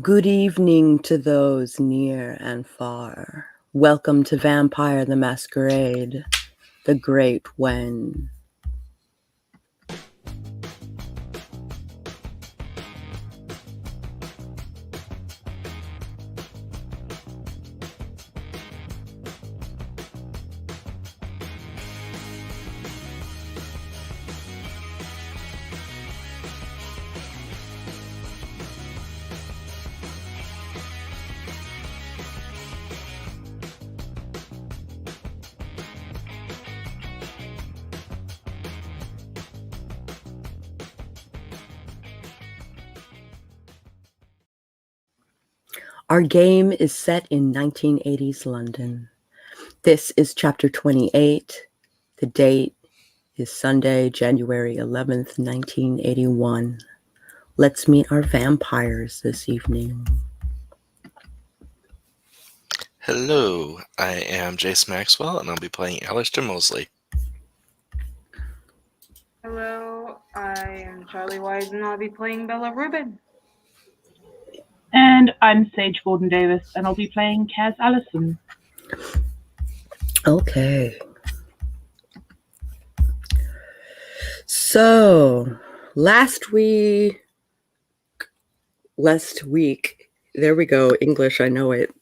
Good evening to those near and far. Welcome to Vampire the Masquerade, the Great When. Our game is set in 1980s London. This is chapter 28. The date is Sunday, January 11th, 1981. Let's meet our vampires this evening. Hello, I am Jace Maxwell, and I'll be playing Alistair Mosley. Hello, I am Charlie Wise, and I'll be playing Bella Rubin. And I'm Sage Gordon Davis, and I'll be playing Kaz Allison. Okay. So, last week, there we go, English, I know it.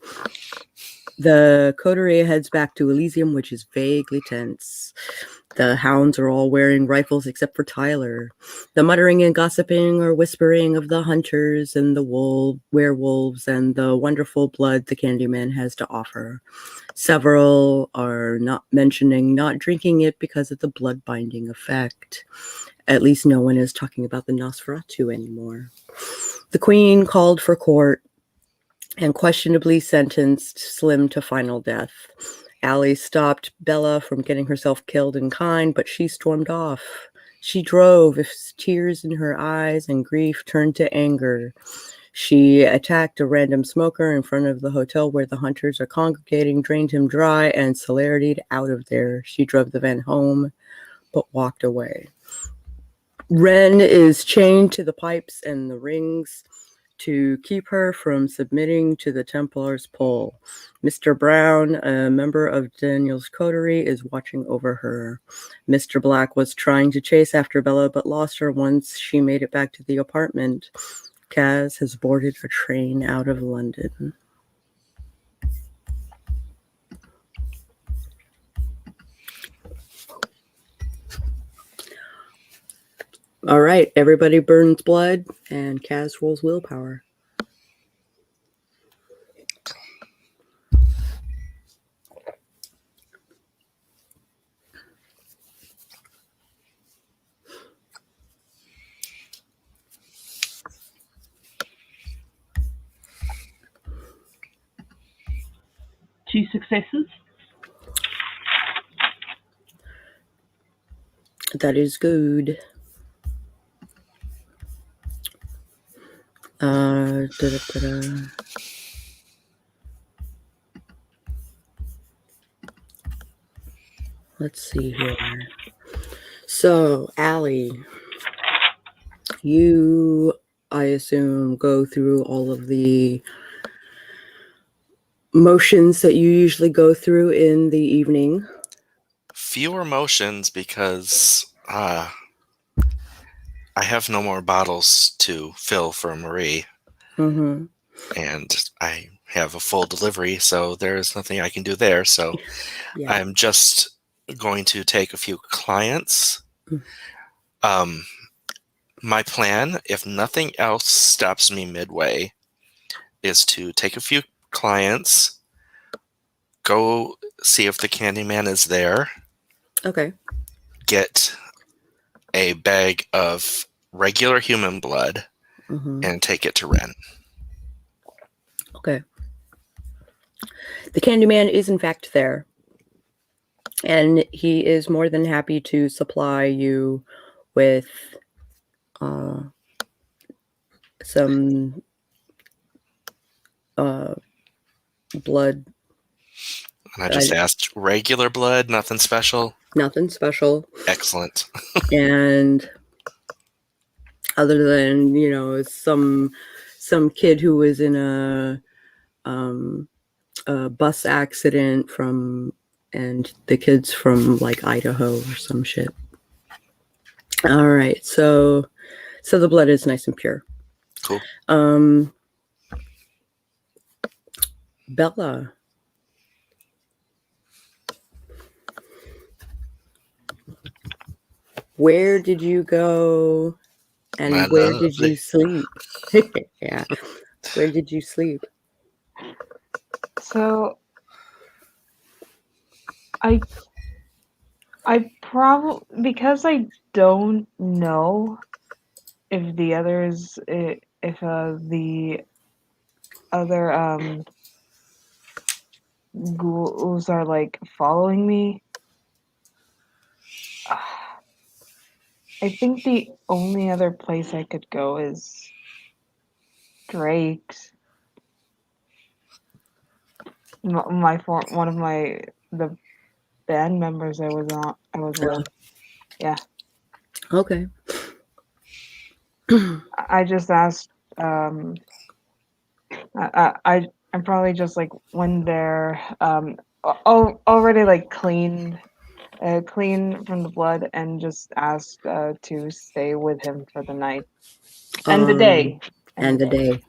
The coterie heads back to Elysium, which is vaguely tense. The hounds are all wearing rifles except for Tyler. The muttering and gossiping or whispering of the hunters and the werewolves and the wonderful blood the Candyman has to offer. Several are not drinking it because of the blood binding effect. At least no one is talking about the Nosferatu anymore. The Queen called for court and questionably sentenced Slim to final death. Allie stopped Bella from getting herself killed in kind, but she stormed off. She drove, with tears in her eyes and grief turned to anger. She attacked a random smoker in front of the hotel where the hunters are congregating, drained him dry, and celerity'd out of there. She drove the van home, but walked away. Wren is chained to the pipes and the rings to keep her from submitting to the Templar's pull. Mr. Brown, a member of Daniel's coterie, is watching over her. Mr. Black was trying to chase after Bella, but lost her once she made it back to the apartment. Kaz has boarded a train out of London. All right, everybody burns blood, and Kaz rolls willpower. Two successes. That is good. Let's see here. So, Allie, you, I assume, go through all of the motions that you usually go through in the evening. Fewer motions because I have no more bottles to fill for Marie. Mm-hmm. And I have a full delivery, so there's nothing I can do there. So Yeah. I'm just going to take a few clients. My plan, if nothing else stops me midway, is to take a few clients, go see if the Candyman is there. Okay. Get a bag of regular human blood and take it to Wren. Okay. The Candyman is in fact there, and he is more than happy to supply you with some blood. And I just asked, regular blood, nothing special? Nothing special. Excellent. And other than, some some kid who was in a bus accident and the kid's from like Idaho or some shit. All right, so the blood is nice and pure. Cool. Bella. Where did you go and My where did lovely. you sleep? Yeah. Where did you sleep? So I probably, because I don't know if the others, if the other ghouls are like following me. I think the only other place I could go is Drake's. One of the band members I was with. Yeah. Okay. I just asked. I'm probably just like when they're already like clean from the blood, and just asked to stay with him for the night and the day and the day.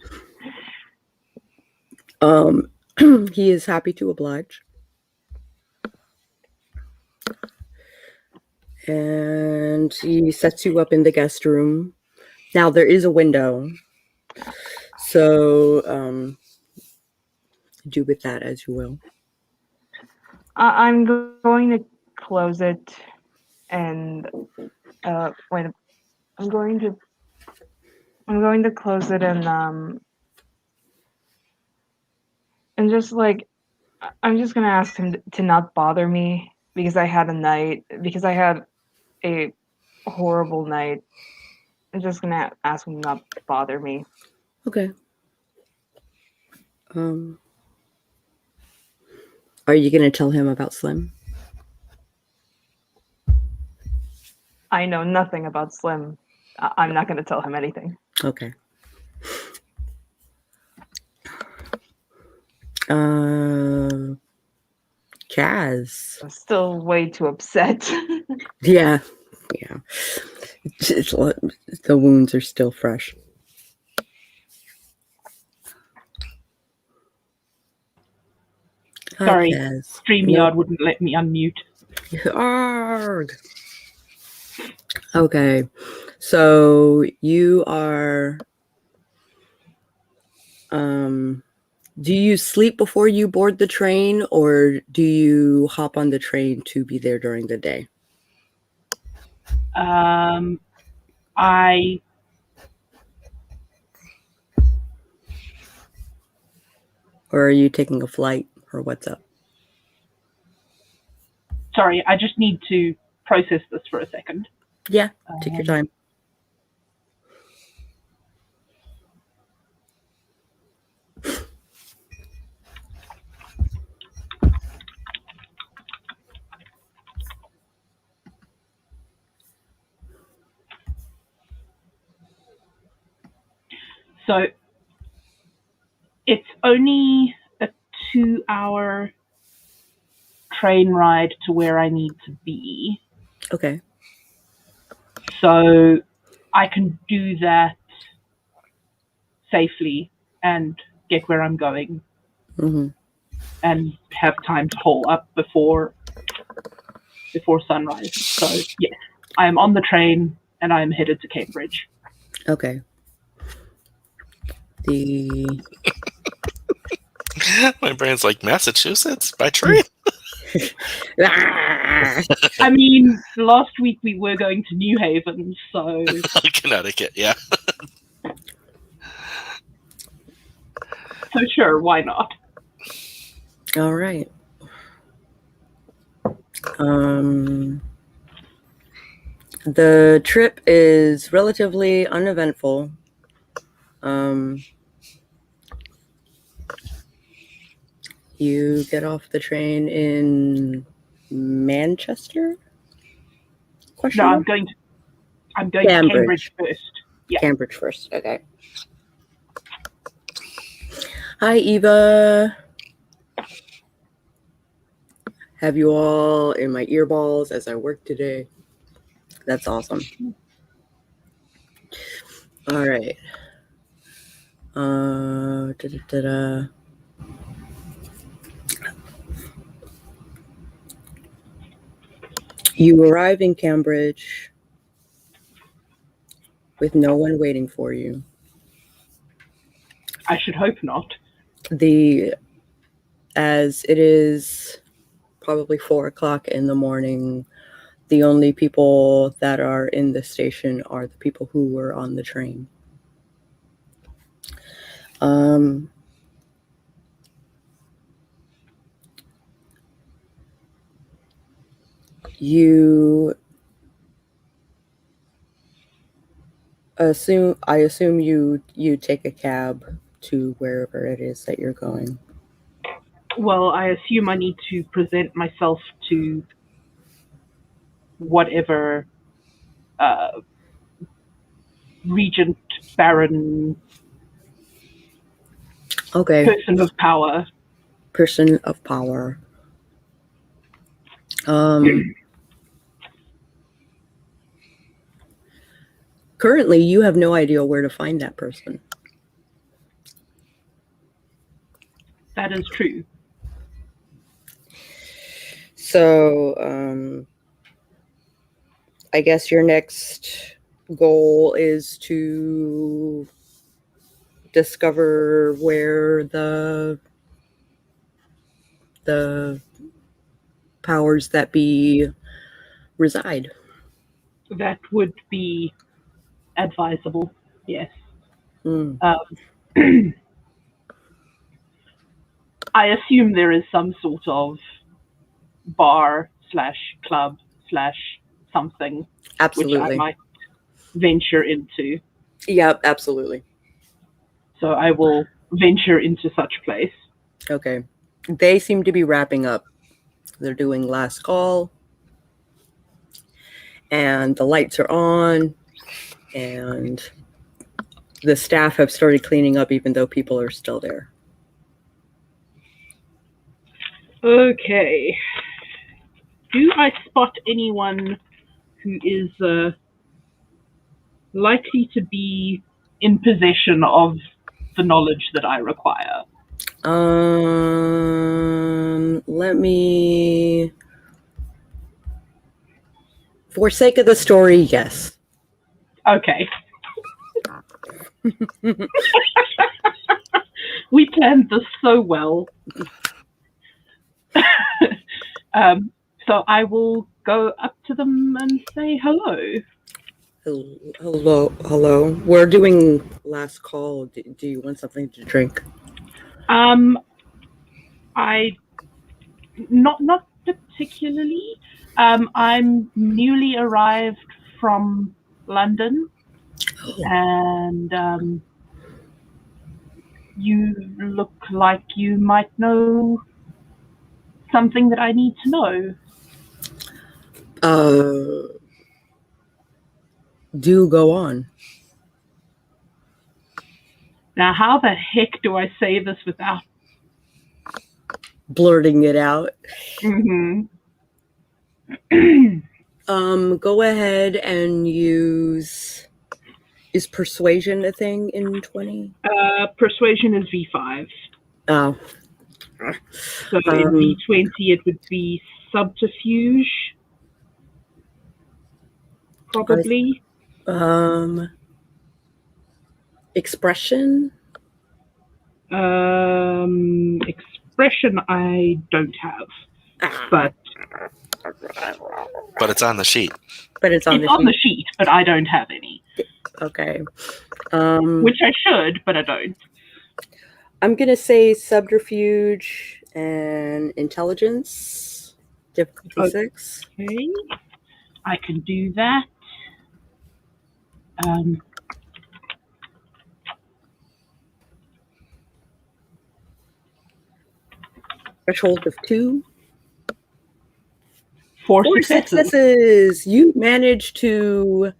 He is happy to oblige. And he sets you up in the guest room. Now there is a window, so do with that as you will. I'm going to close it, and wait. I'm going to close it, and just like I'm just gonna ask him to not bother me because I had a horrible night. I'm just gonna ask him not to bother me. Okay. Are you gonna tell him about Slim? I know nothing about Slim. I'm not gonna tell him anything. Okay. Kaz. I'm still way too upset. Yeah. The wounds are still fresh. Hi, Sorry, Kaz. StreamYard wouldn't let me unmute. Arg. Okay, so you are. Do you sleep before you board the train, or do you hop on the train to be there during the day? Or are you taking a flight, or what's up? Sorry, I just need to process this for a second. Yeah, take your time. So it's only a 2-hour train ride to where I need to be. Okay. So I can do that safely and get where I'm going and have time to hole up before sunrise. So yes, I am on the train and I am headed to Cambridge. Okay. My brain's like, Massachusetts by train? I mean, last week we were going to New Haven, so... Connecticut, yeah. So sure, why not? All right. The trip is relatively uneventful. You get off the train in Manchester? No, I'm going to Cambridge first. Yeah. Cambridge first, okay. Hi, Eva. Have you all in my earballs as I work today? That's awesome. All right. Da-da-da-da. You arrive in Cambridge with no one waiting for you. I should hope not. As it is probably 4 o'clock in the morning, the only people that are in the station are the people who were on the train. I assume you take a cab to wherever it is that you're going. Well, I assume I need to present myself to whatever regent, baron, Okay. person of power. Person of power. Currently, you have no idea where to find that person. That is true. So, I guess your next goal is to discover where the powers that be reside. That would be advisable, yes. Mm. I assume there is some sort of bar / club / something which I Absolutely. might venture into. Yep, absolutely. So I will venture into such place. Okay. They seem to be wrapping up. They're doing last call, and the lights are on, and the staff have started cleaning up even though people are still there. Okay. Do I spot anyone who is likely to be in possession of the knowledge that I require? Let me... For sake of the story, yes. Okay. We planned this so well. So I will go up to them and say hello. Hello. We're doing last call. Do you want something to drink? I not particularly. I'm newly arrived from London, and you look like you might know something that I need to know. Do go on. Now, how the heck do I say this without Blurting it out. Mm-hmm. Go ahead and use... Is persuasion a thing in 20? Persuasion is V5. Oh. So in V20 it would be subterfuge, probably. Expression? Expression I don't have, but it's on the sheet. It's on the sheet, but I don't have any. Okay. Which I should, but I don't. I'm gonna say subterfuge and intelligence, difficulty 6. Okay, I can do that. Threshold of 2. 4 successes. You managed to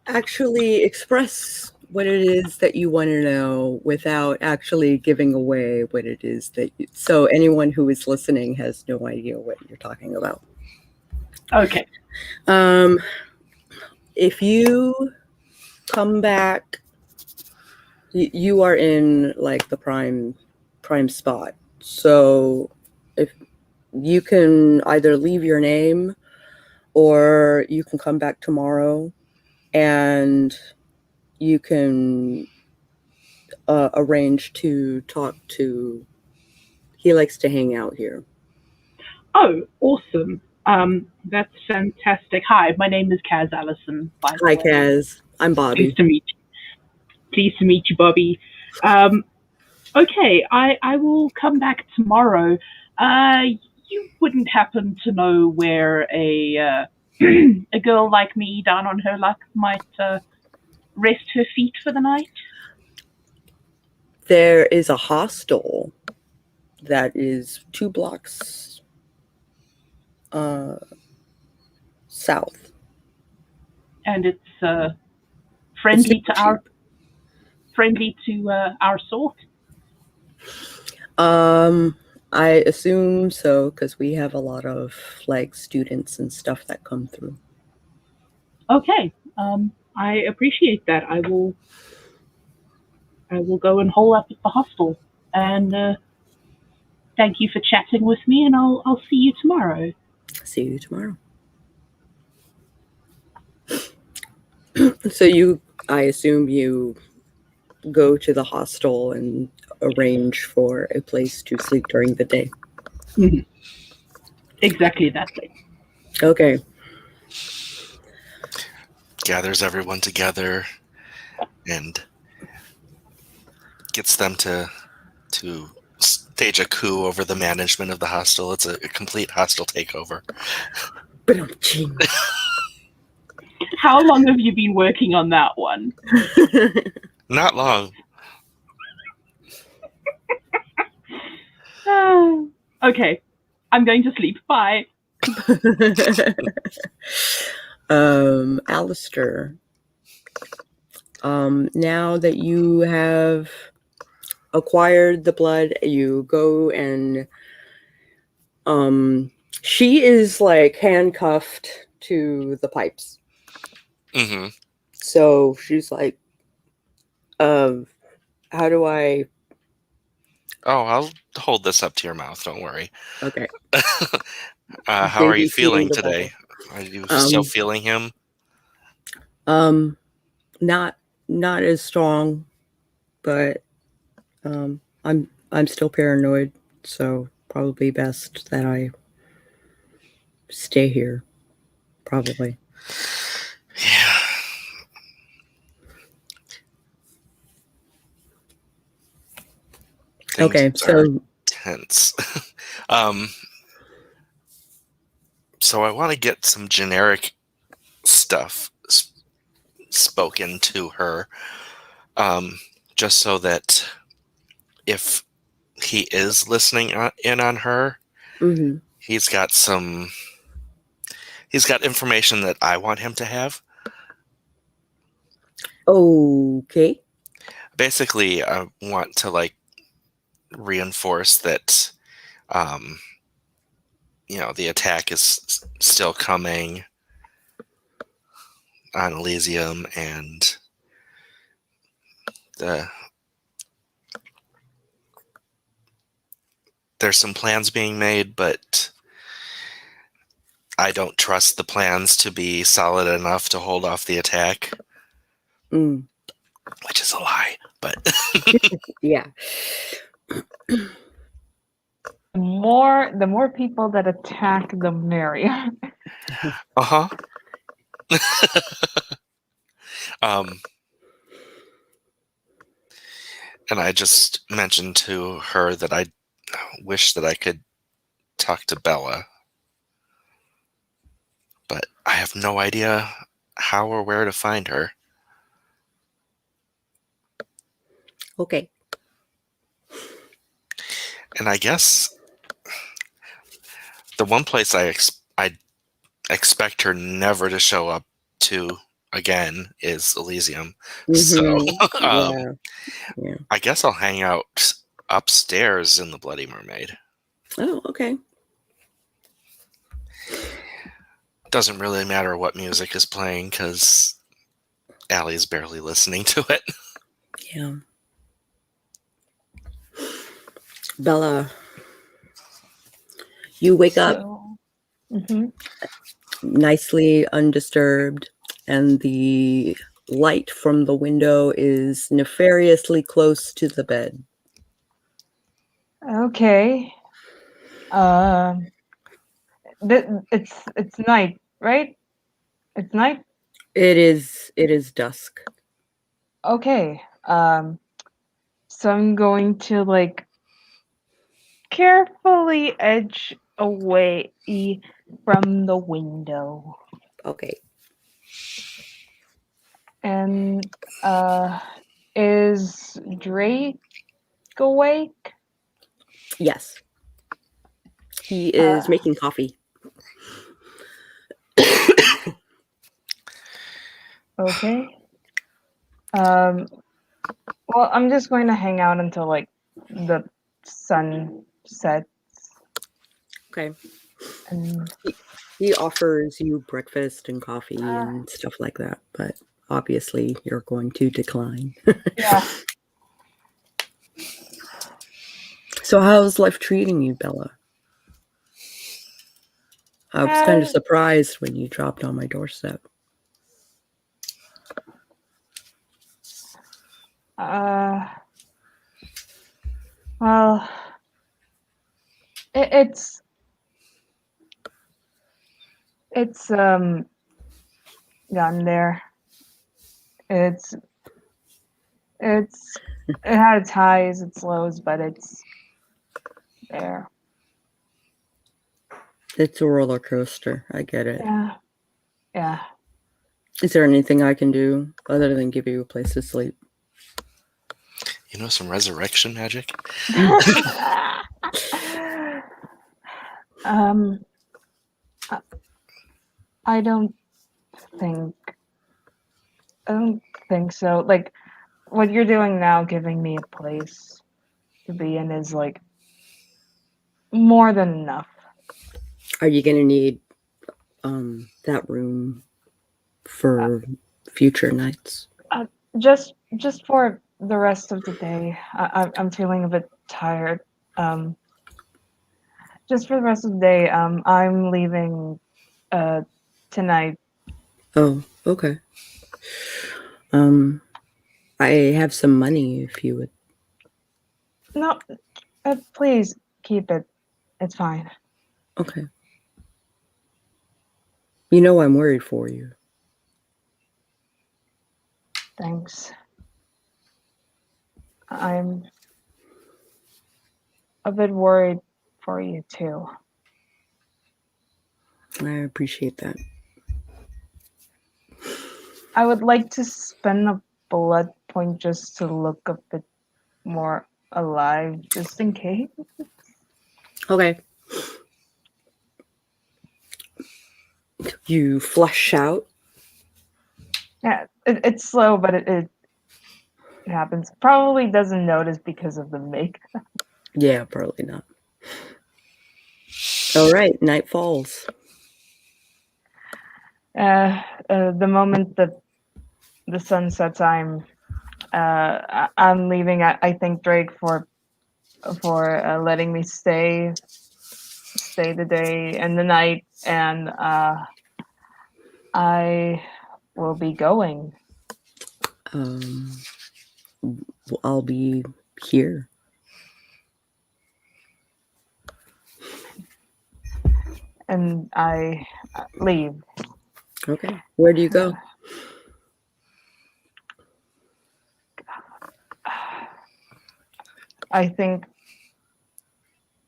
actually express what it is that you want to know without actually giving away what it is that you, so anyone who is listening has no idea what you're talking about. Okay. If you come back, you are in like the prime spot. So if you can either leave your name or you can come back tomorrow and you can arrange to talk to, he likes to hang out here. Oh, awesome. That's fantastic. Hi, my name is Kaz Allison, by the Hi, way. Kaz. I'm Bobby. Pleased to meet you. Pleased to meet you, Bobby. Okay, I will come back tomorrow. You wouldn't happen to know where a a girl like me, down on her luck, might rest her feet for the night? There is a hostel that is 2 blocks south. And it's friendly It's to our sort. I assume so because we have a lot of like students and stuff that come through. Okay. I appreciate that. I will go and hole up at the hostel. And thank you for chatting with me, and I'll see you tomorrow. See you tomorrow. So I assume you go to the hostel and arrange for a place to sleep during the day. Mm-hmm. Exactly that thing. Okay. Gathers everyone together and gets them to stage a coup over the management of the hostel. It's a complete hostile takeover. How long have you been working on that one? Not long. Okay. I'm going to sleep. Bye. Alistair, now that you have acquired the blood, you go and she is like handcuffed to the pipes. Mm-hmm. So she's like, how do I? Oh, I'll hold this up to your mouth. Don't worry. Okay. How are you Baby feeding feeling the today? bubble. Are you still feeling him? Not as strong, but I'm still paranoid, so probably best that I stay here. Probably. Yeah. Okay, so tense. So I want to get some generic stuff spoken to her, just so that if he is listening in on her, mm-hmm. he's got information that I want him to have. Okay. Basically, I want to like reinforce that, the attack is still coming on Elysium, and there's some plans being made, but I don't trust the plans to be solid enough to hold off the attack. Which is a lie, but yeah. The more people that attack, the merrier. uh-huh. And I just mentioned to her that I wish that I could talk to Bella, but I have no idea how or where to find her. Okay. And I guess the one place I expect her never to show up to again is Elysium. So Mhm. Yeah. I guess I'll hang out upstairs in the Bloody Mermaid. Oh, okay. Doesn't really matter what music is playing because Allie's barely listening to it. Yeah. Bella, you wake up So, mhm. nicely undisturbed, and the light from the window is nefariously close to the bed. Okay. It's night, right? It's night. It is dusk. Okay. So I'm going to like carefully edge away from the window. Okay. And is Drake awake? Yes. He is making coffee. Okay. Well, I'm just going to hang out until like the sun sets. Okay. And He offers you breakfast and coffee and stuff like that, but obviously you're going to decline. yeah. So how's life treating you, Bella? I was kind of surprised when you dropped on my doorstep. Well, it's gotten there. It's it had its highs, its lows, but it's there. It's a roller coaster. I get it. Yeah. Yeah. Is there anything I can do other than give you a place to sleep? You know, some resurrection magic? um I don't think I don't think so. Like what you're doing now, giving me a place to be in is like more than enough. Are you going to need that room for future nights? Just for the rest of the day. I'm feeling a bit tired. Just for the rest of the day. I'm leaving tonight. Oh, okay. I have some money if you would. No, please keep it. It's fine. Okay. You know I'm worried for you. Thanks. I'm a bit worried for you too. I appreciate that. I would like to spend a blood point just to look a bit more alive, just in case. Okay. You flush out. Yeah, it's slow, but it happens. Probably doesn't notice because of the makeup. Yeah, probably not. All right, night falls. The moment that the sun sets, I'm leaving. I thank Drake for letting me stay the day and the night, and I will be going. I'll be here. And I leave. Okay. Where do you go? I think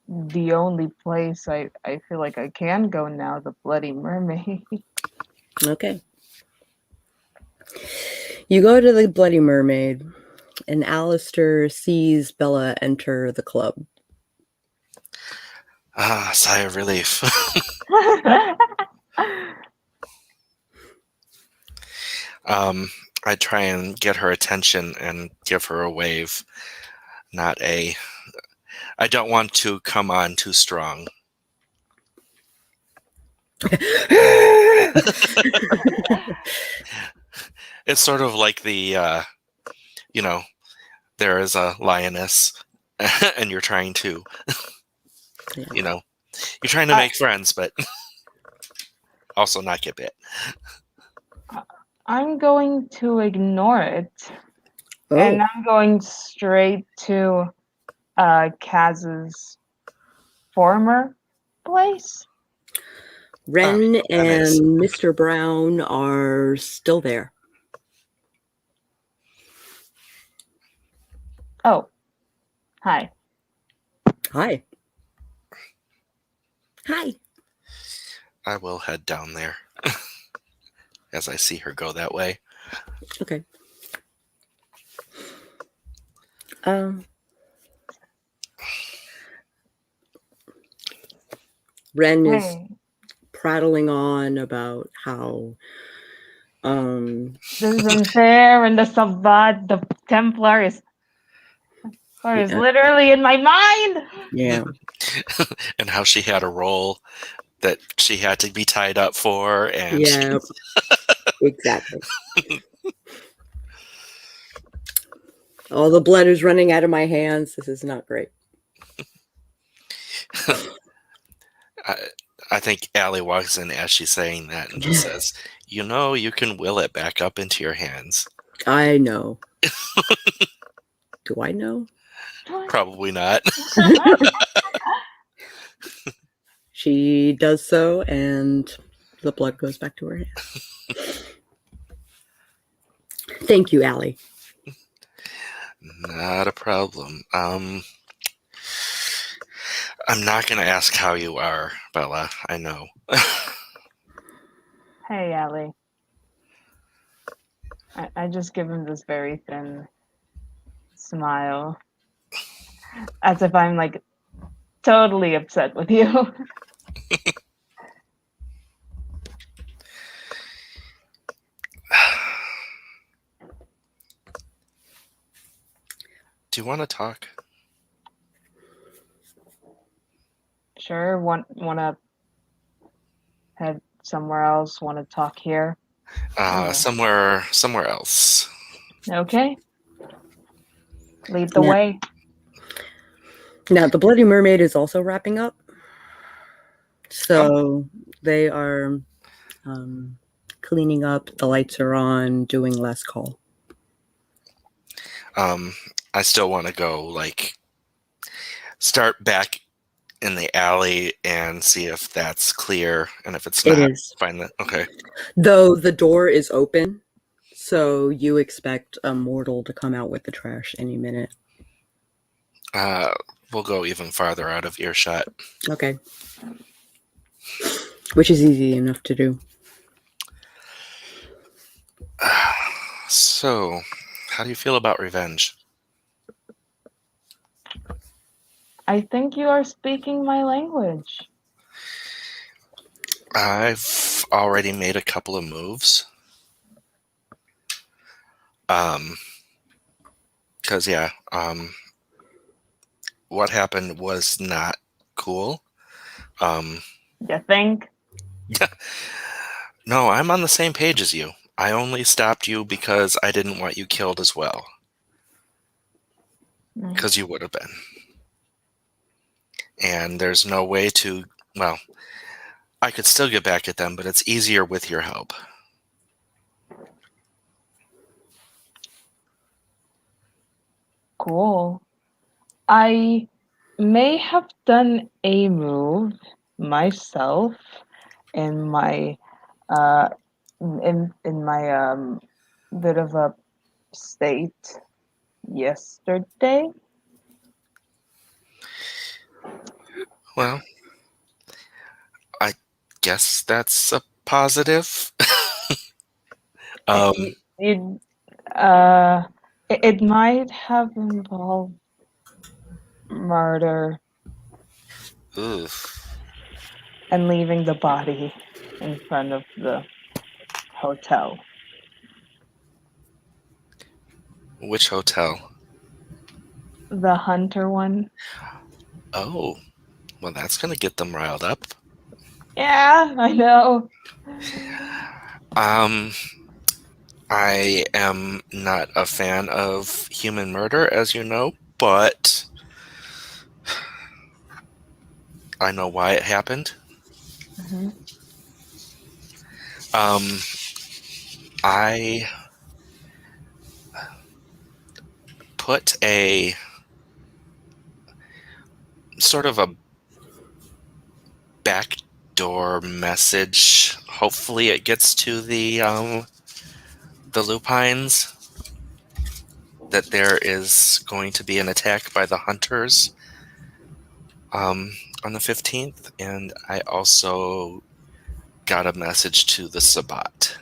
the only place I feel like I can go now, the Bloody Mermaid. Okay. You go to the Bloody Mermaid, and Alistair sees Bella enter the club. Sigh of relief. I try and get her attention and give her a wave, not a. I don't want to come on too strong. It's sort of like the, there is a lioness, and you're trying to, you're trying to make friends, but also not get bit. I'm going to ignore it, Oh, and I'm going straight to Kaz's former place. Ren that and makes- Mr. Brown are still there. Oh, hi. Hi. Hi. I will head down there as I see her go that way. Okay. Ren is Hey, prattling on about how this is unfair, and the Sabbat, the Templar is Yeah. literally in my mind. yeah. And how she had a role that she had to be tied up for, and Yeah. Exactly. All the blood is running out of my hands. This is not great. I think Allie walks in as she's saying that and just says, you can will it back up into your hands. I know. Do I know? Probably not. She does so, and the blood goes back to her hand. Thank you, Allie. Not a problem. I'm not going to ask how you are, Bella. I know. Hey, Allie. I just give him this very thin smile, as if I'm like totally upset with you. Do you want to talk? Sure, want to head somewhere else? Want to talk here? Somewhere else. Okay. Lead the Yeah. way. Now, the Bloody Mermaid is also wrapping up. So they are cleaning up. The lights are on, doing last call. I still want to go, start back in the alley and see if that's clear, and if it's not, It is. find that. Okay. Though the door is open, so you expect a mortal to come out with the trash any minute. We'll go even farther out of earshot. Okay. Which is easy enough to do. So, how do you feel about revenge? I think you are speaking my language. I've already made a couple of moves. Because what happened was not cool. You think? No, I'm on the same page as you. I only stopped you because I didn't want you killed as well. Because you would have been. And there's no way to, well, I could still get back at them, but it's easier with your help. Cool. I may have done a move myself in my in my bit of a state yesterday. Well, I guess that's a positive. It, it might have involved murder Oof. and leaving the body in front of the hotel. Which hotel? The hunter one. Oh, well, that's going to get them riled up. Yeah, I know. I am not a fan of human murder, as you know, but I know why it happened. Hmm. I put a sort of a backdoor message. Hopefully, it gets to the lupines that there is going to be an attack by the hunters on the 15th, and I also got a message to the Sabbat.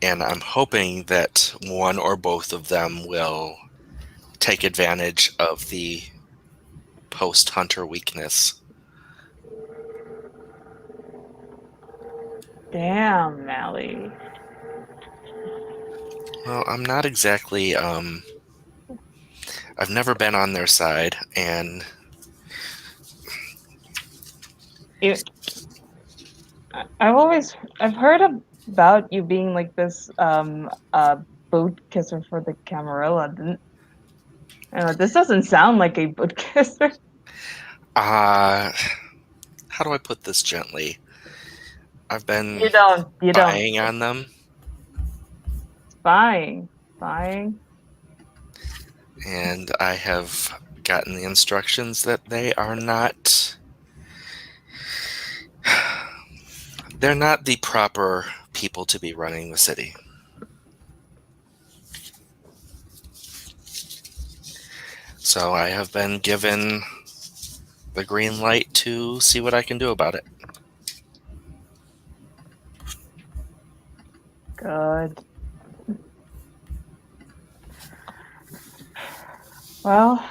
And I'm hoping that one or both of them will take advantage of the post-hunter weakness. Damn, Mally. Well, I'm not exactly, I've never been on their side, and You, I've heard about you being like this boot kisser for the Camarilla. This doesn't sound like a boot kisser. how do I put this gently? I've been You don't. spying on them, Spying. and I have gotten the instructions that they are not... They're not the proper people to be running the city. So I have been given the green light to see what I can do about it. Good. Well,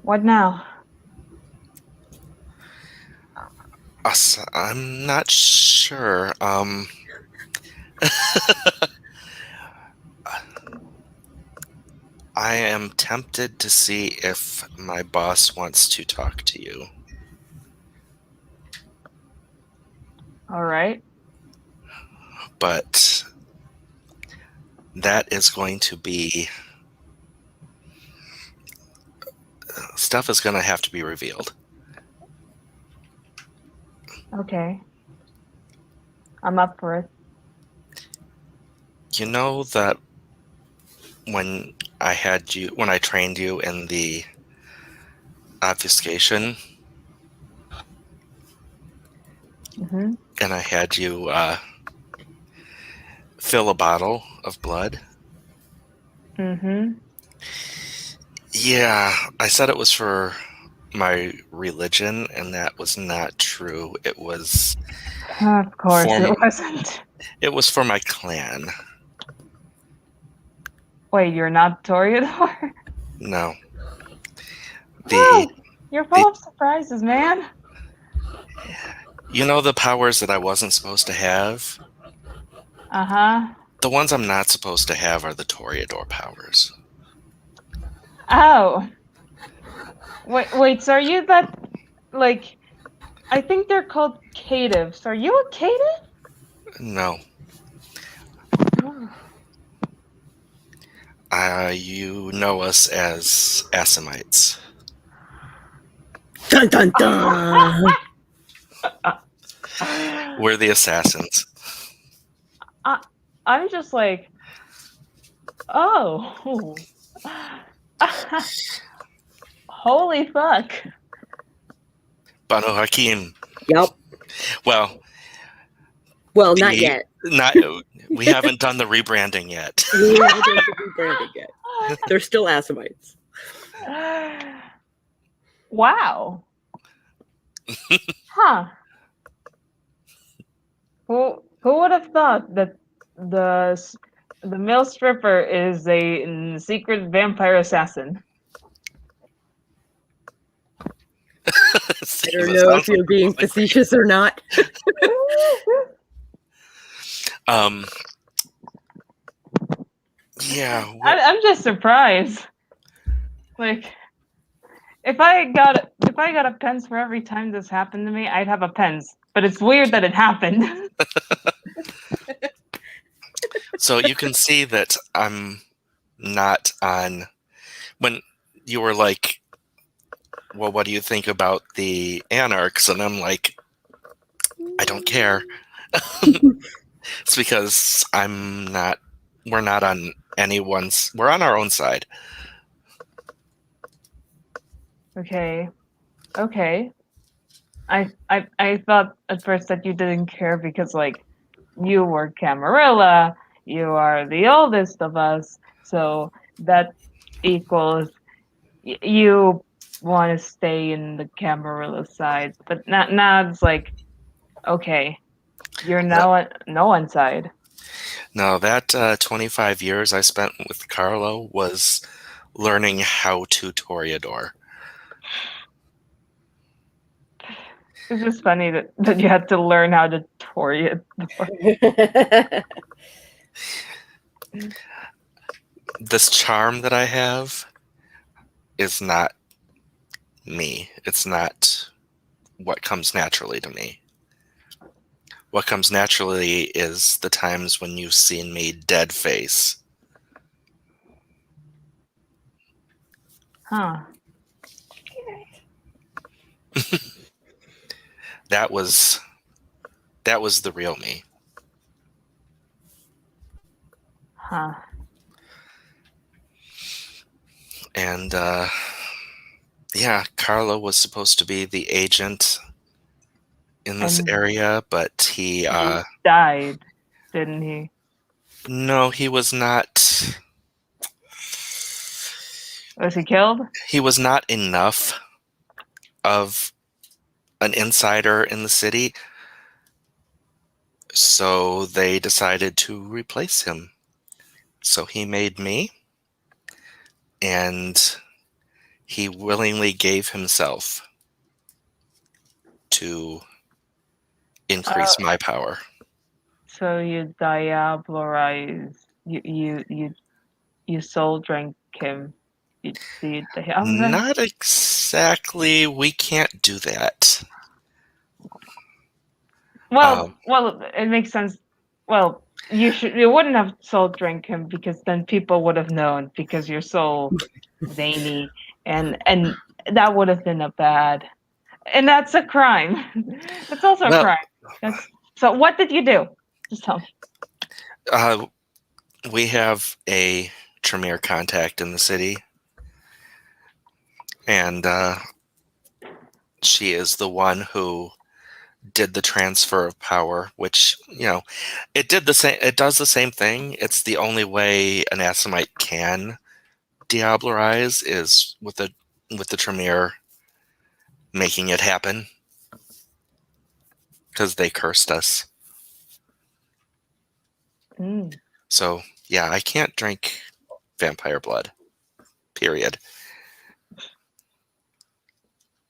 what now? I'm not sure. I am tempted to see if my boss wants to talk to you. All right. But that is going to be... Stuff is going to have to be revealed. Okay. I'm up for it. You know that when I trained you in the obfuscation, Mm-hmm. and I had you fill a bottle of blood? Mm-hmm. Yeah, I said it was for my religion, and that was not true. It was Of course it wasn't. it was for my clan. Wait, you're not Toreador? No. Oh, you're full of surprises, man. You know the powers that I wasn't supposed to have? Uh-huh. The ones I'm not supposed to have are the Toreador powers. Oh. Wait, so are you that, like, I think they're called catives. Are you a cative? No. You know us as Assamites. Dun dun dun. We're the assassins. I'm just like, oh. Holy fuck. Banu Hakim. Yep. Well, Not yet. We haven't done the rebranding yet. We haven't done the rebranding yet. They're still Assamites. Wow. Huh. Who would have thought that the male stripper is a secret vampire assassin? I don't know if you're being facetious or not. Yeah. I'm just surprised. Like, if I got a pens for every time this happened to me, I'd have a pens. But it's weird that it happened. So you can see that I'm not on. When you were like, well, what do you think about the anarchs? And I'm like, I don't care. It's because we're not on we're on our own side. Okay. I thought at first that you didn't care because like you were Camarilla, you are the oldest of us, so that equals you want to stay in the Camarilla side. But now it's like, okay, you're No, now on no one side. no, that 25 years I spent with Carlo was learning how to Toreador. It's just funny that you had to learn how to Toreador. This charm that I have is not me. It's not what comes naturally to me. What comes naturally is the times when you've seen me dead face. Huh. That was the real me. Huh. And yeah, Carlo was supposed to be the agent in this And area, but he died, didn't he? no, he was not. Was he killed? He was not enough of an insider in the city, so they decided to replace him. So he made me, and he willingly gave himself to increase my power. So you diablerized. You soul drank him. You diablerized. Not exactly. We can't do that. Well, it makes sense. Well, you wouldn't have soul drink him because then people would have known because you're so zany and that would have been a bad and that's a crime. It's also a Well, crime. So what did you do? Just tell me. we have a Tremere contact in the city, and she is the one who did the transfer of power, which, it did the same. It does the same thing. It's the only way an Assamite can diablerize is with the Tremere making it happen, because they cursed us. Mm. So yeah, I can't drink vampire blood. Period.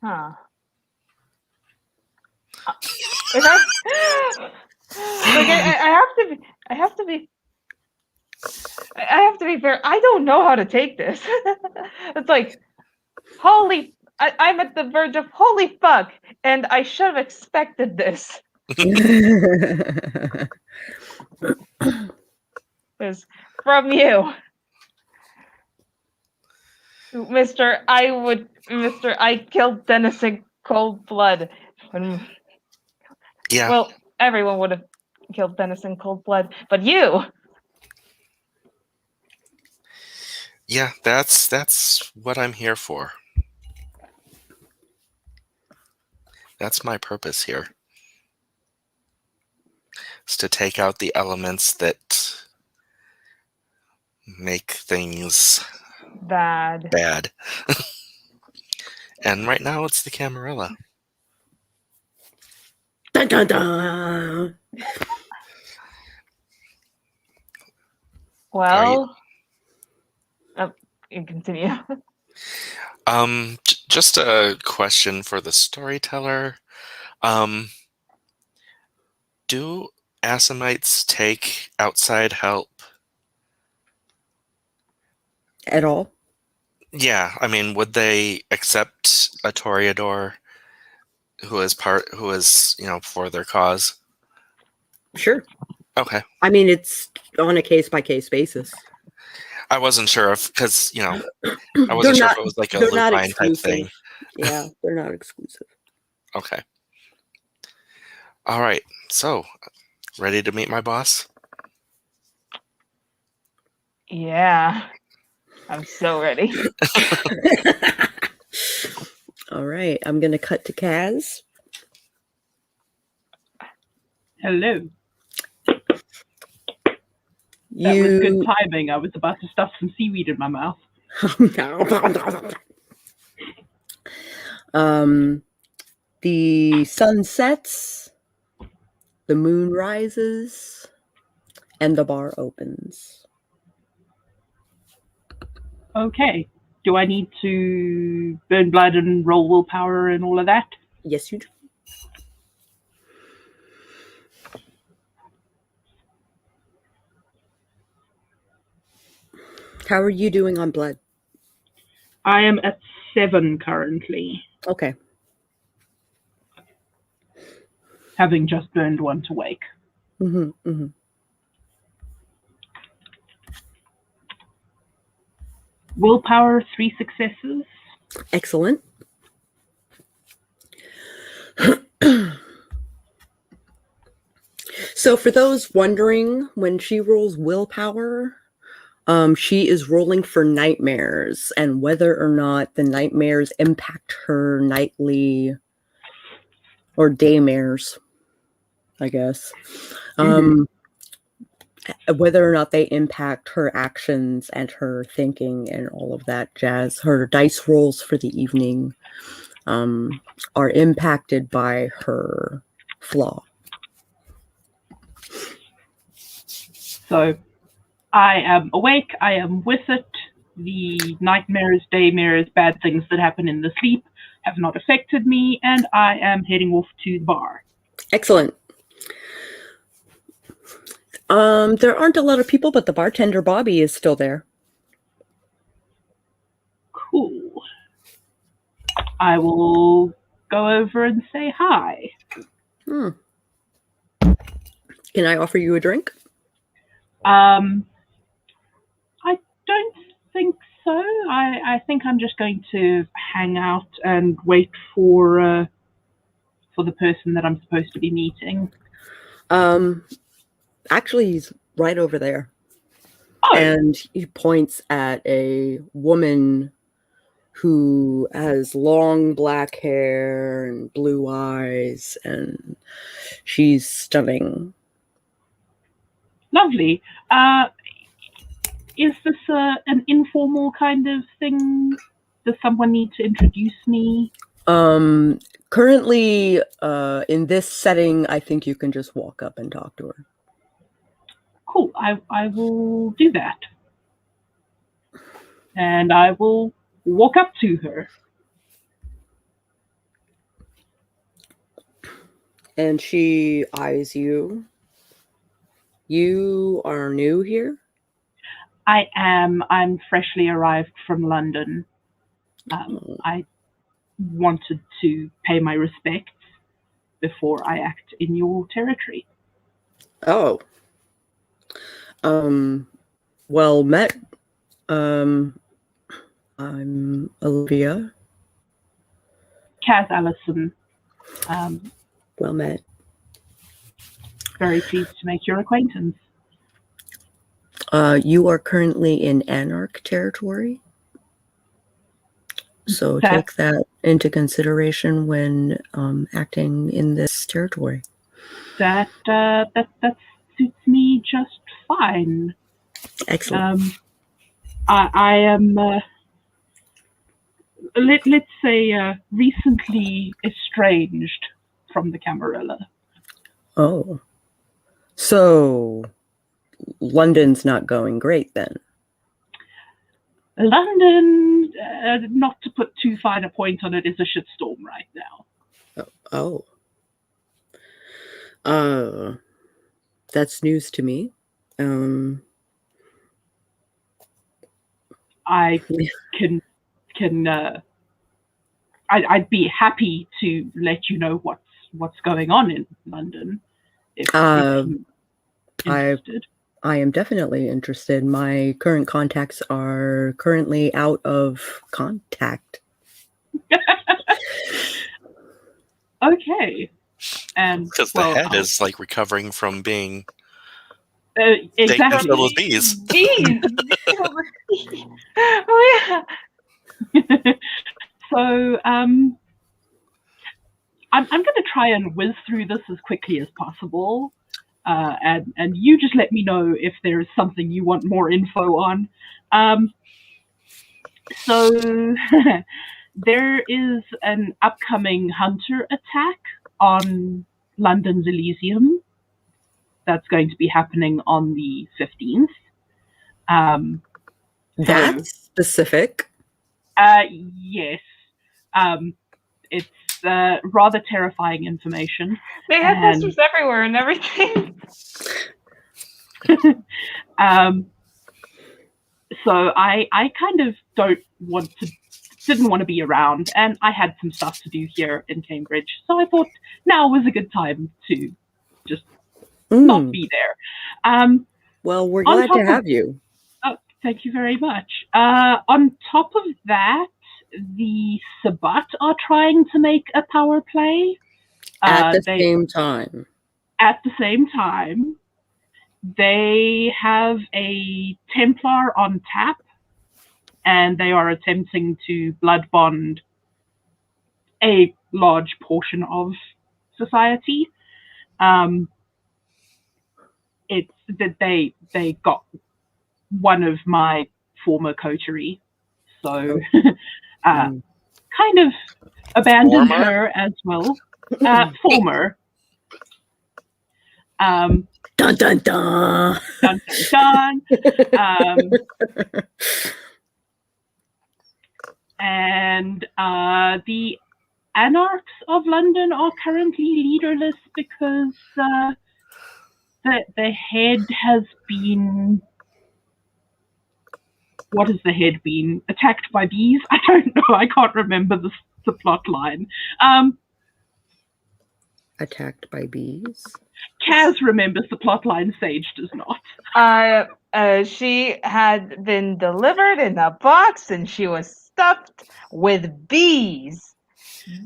Huh. If like I have to be I have to be fair. I don't know how to take this. It's like I'm at the verge of holy fuck, and I should have expected this. Is from you, Mister. I killed Dennis in cold blood. When, Yeah, well, everyone would have killed Dennis in cold blood, but you. yeah. That's what I'm here for. That's my purpose here. Is to take out the elements that make things Bad. bad. And right now it's the Camarilla. Dun, dun, dun. Well, you continue. Just a question for the storyteller. Do Assamites take outside help? At all? Yeah, I mean, would they accept a Toreador who is for their cause? Sure. Okay. I mean, it's on a case-by-case basis. I wasn't sure if, because, I wasn't They're sure if not it was like a they're not lupine type thing. exclusive. Yeah, they're not exclusive. Okay. All right. So, ready to meet my boss? Yeah, I'm so ready. All right, I'm going to cut to Kaz. Hello. That was good timing. I was about to stuff some seaweed in my mouth. The sun sets, the moon rises, and the bar opens. Okay. Do I need to burn blood and roll willpower and all of that? Yes, you do. How are you doing on blood? I am at 7 currently, Okay. having just burned one to wake. Willpower, 3 successes. Excellent. So for those wondering, when she rolls willpower, she is rolling for nightmares and whether or not the nightmares impact her nightly or daymares, I guess. Whether or not they impact her actions and her thinking and all of that jazz. Her dice rolls for the evening are impacted by her flaw. So I am awake, I am with it. The nightmares, daymares, bad things that happen in the sleep have not affected me, and I am heading off to the bar. Excellent. There aren't a lot of people, but the bartender Bobby is still there. Cool. I will go over and say hi. Can I offer you a drink? I don't think so. I think I'm just going to hang out and wait for the person that I'm supposed to be meeting. Actually, he's right over there. Oh. And he points at a woman who has long black hair and blue eyes, and she's stunning. Lovely. Is this an informal kind of thing? Does someone need to introduce me? Currently, in this setting, I think you can just walk up and talk to her. Cool. I will do that. And I will walk up to her. And she eyes you. You are new here? I am. I'm freshly arrived from London. I wanted to pay my respects before I act in your territory. Oh. Well met. I'm Olivia. Kaz Allison. Well met. Very pleased to make your acquaintance. You are currently in Anarch territory. So take that into consideration when acting in this territory. That suits me just fine. Excellent. I am, let's say, recently estranged from the Camarilla. Oh. So London's not going great then? London, not to put too fine a point on it, is a shitstorm right now. That's news to me. I can I'd be happy to let you know what's going on in London if you're interested. I am definitely interested. My current contacts are currently out of contact. Okay. And Because the head is like recovering from being exactly filled with bees. Bees. Oh yeah. So I'm going to try and whiz through this as quickly as possible, and you just let me know if there's something you want more info on. So there is an upcoming hunter attack on London's Elysium that's going to be happening on the 15th. That's specific. Yes. It's rather terrifying information. They had posters everywhere and everything. So I kind of didn't want to be around, and I had some stuff to do here in Cambridge, so I thought now was a good time to just not be there. Well, we're glad to have you. Oh, thank you very much. On top of that, the Sabat are trying to make a power play. At the same time. At the same time. They have a Templar on tap, and they are attempting to blood bond a large portion of society. It's that they got one of my former coterie, so kind of abandoned her as well. Former. Dun dun dun. Dun dun dun. And the Anarchs of London are currently leaderless because the head has been. What has the head been? Attacked by bees? I don't know. I can't remember the plot line. Attacked by bees? Kaz remembers the plot line, Sage does not. She had been delivered in a box and she was stuffed with bees.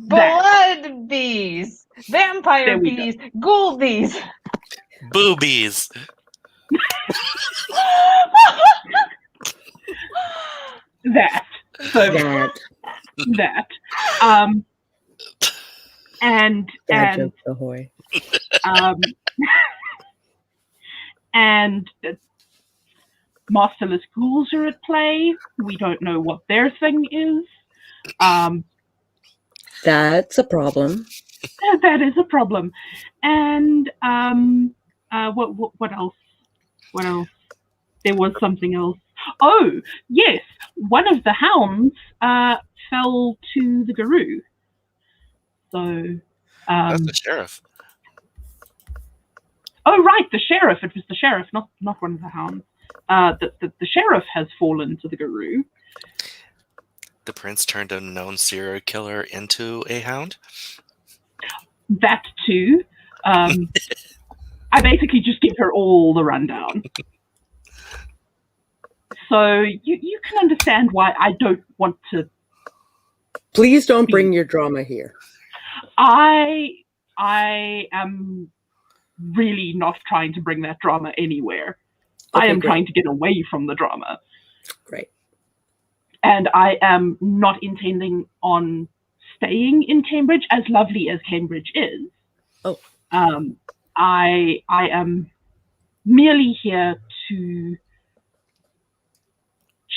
Blood bees. Vampire bees. Ghoul bees. Boobies. That. And ahoy. And masterless ghouls are at play. We don't know what their thing is. That's a problem. That is a problem. And what else? What else? There was something else. Oh, yes. One of the hounds fell to the Garou. So that's the sheriff. Oh, right, the sheriff. It was the sheriff, not one of the hounds. The sheriff has fallen to the Garou. The prince turned a known serial killer into a hound? That too. I basically just give her all the rundown. So you can understand why I don't want to. Please don't bring your drama here. I am really not trying to bring that drama anywhere. Okay, I am great. trying to get away from the drama. Great. And I am not intending on staying in Cambridge, as lovely as Cambridge is. Oh. I am merely here to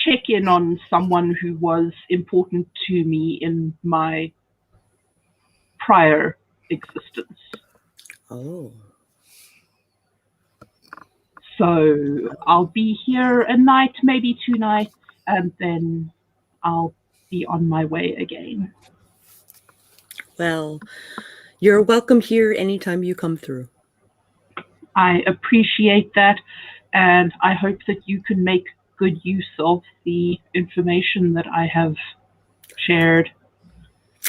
check in on someone who was important to me in my prior existence. Oh. So I'll be here a night, maybe 2 nights, and then I'll be on my way again. Well, you're welcome here anytime you come through. I appreciate that, and I hope that you can make good use of the information that I have shared.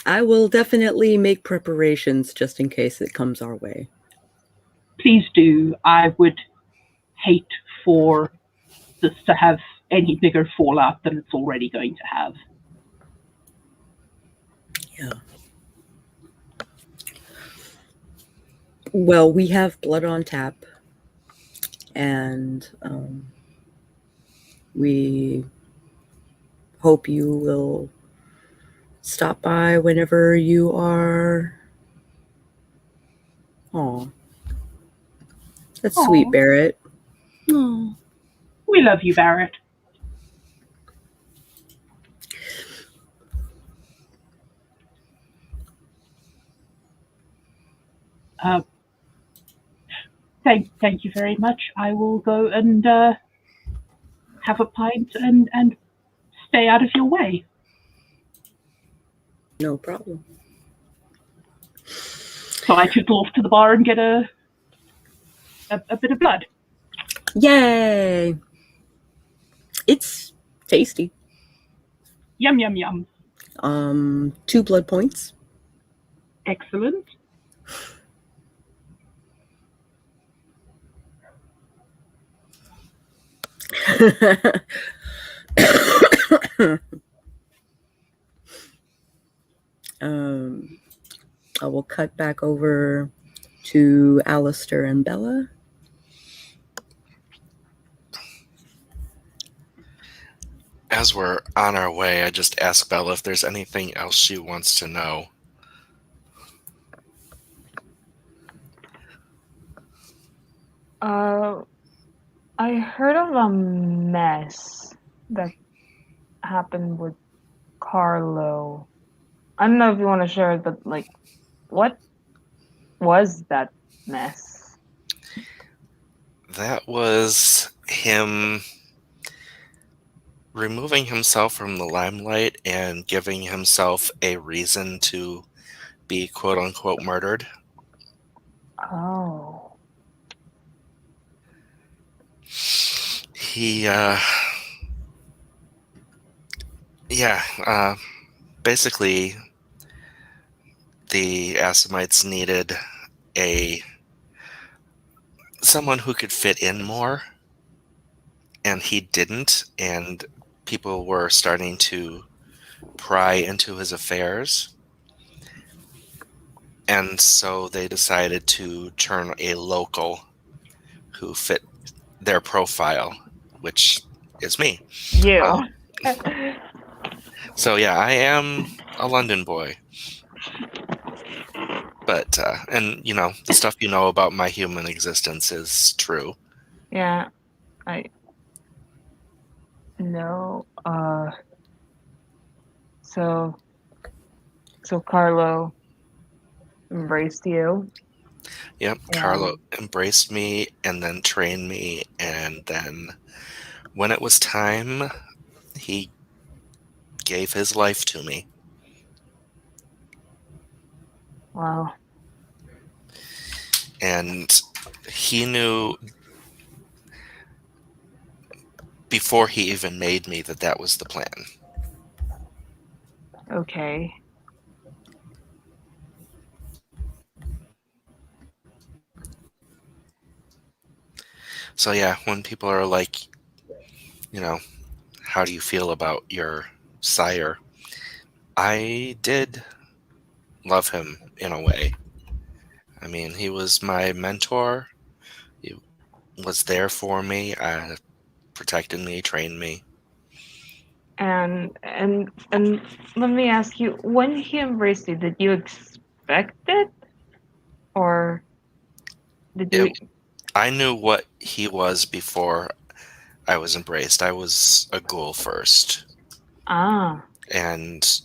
I will definitely make preparations just in case it comes our way. Please do. I would hate for this to have any bigger fallout than it's already going to have. Yeah. Well, we have blood on tap, and we hope you will stop by whenever you are. Aw. That's sweet, Aw. Barrett. Aw. We love you, Barrett. Thank you very much. I will go and have a pint and stay out of your way. No problem. So I took off to the bar and get a bit of blood. Yay! It's tasty. Yum, yum, yum. 2 blood points. Excellent. I will cut back over to Alistair and Bella. As we're on our way, I just ask Bella if there's anything else she wants to know. I heard of a mess that happened with Carlo. I don't know if you want to share it, but like, what was that mess? That was him removing himself from the limelight and giving himself a reason to be quote-unquote murdered. Oh. He, basically, the Assamites needed someone who could fit in more, and he didn't, and people were starting to pry into his affairs. And so they decided to turn a local who fit their profile, which is me. You. So yeah, I am a London boy. But, and you know, the stuff you know about my human existence is true. Yeah, I know. So Carlo embraced you. Yep, Carlo embraced me and then trained me, and then when it was time, he gave his life to me. Wow. And he knew before he even made me that was the plan. Okay. So yeah, when people are like, you know, how do you feel about your sire? I did love him in a way. I mean, he was my mentor. He was there for me, protected me, trained me. And let me ask you, when he embraced you, did you expect it? Or did you I knew what he was before I was embraced. I was a ghoul first. And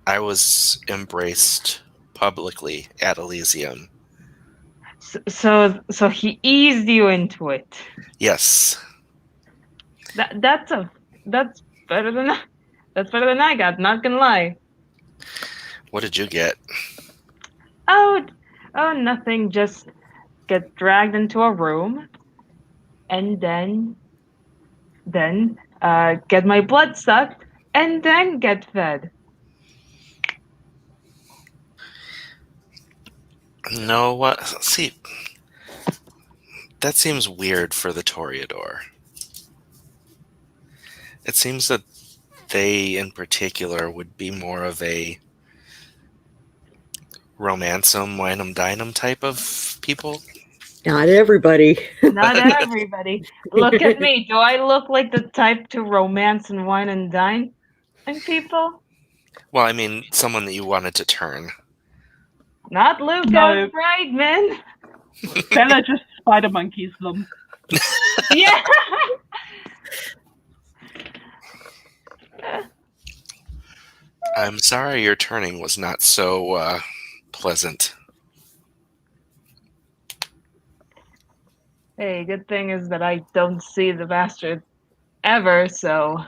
I was embraced publicly at Elysium. So he eased you into it. Yes. That's better than I got, not gonna lie. What did you get? Oh, nothing. Just get dragged into a room, and then get my blood sucked, and then get fed. No, what? See, that seems weird for the Toreador. It seems that they, in particular, would be more of a romance-em, wine-em, dine-em type of people. Not everybody. Not everybody. Look at me. Do I look like the type to romance and wine and dine and people? Well, I mean, someone that you wanted to turn. Not Lucas No. Friedman. Bella just spider monkeys them. Yeah. I'm sorry your turning was not so pleasant. Hey, good thing is that I don't see the bastard ever, so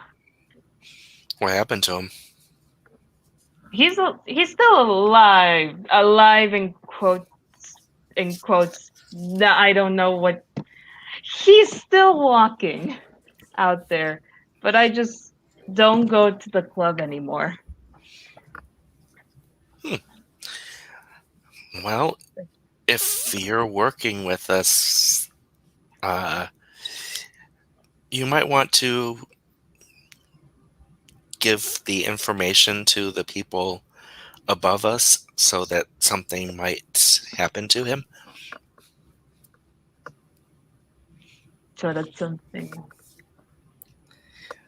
What happened to him? he's still alive in quotes. I don't know what. He's still walking out there, but I just don't go to the club anymore. Well, if you're working with us, you might want to give the information to the people above us so that something might happen to him. So that's something.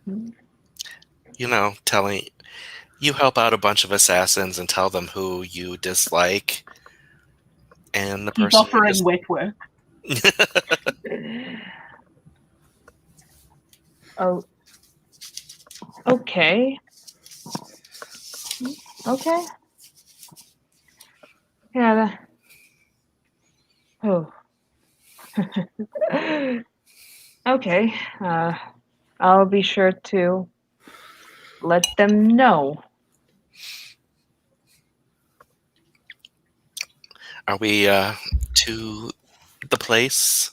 You know, you help out a bunch of assassins and tell them who you dislike, and the He's person offering wet work. Oh. Okay. Okay. Yeah. Oh. Okay. I'll be sure to let them know. Are we to the place?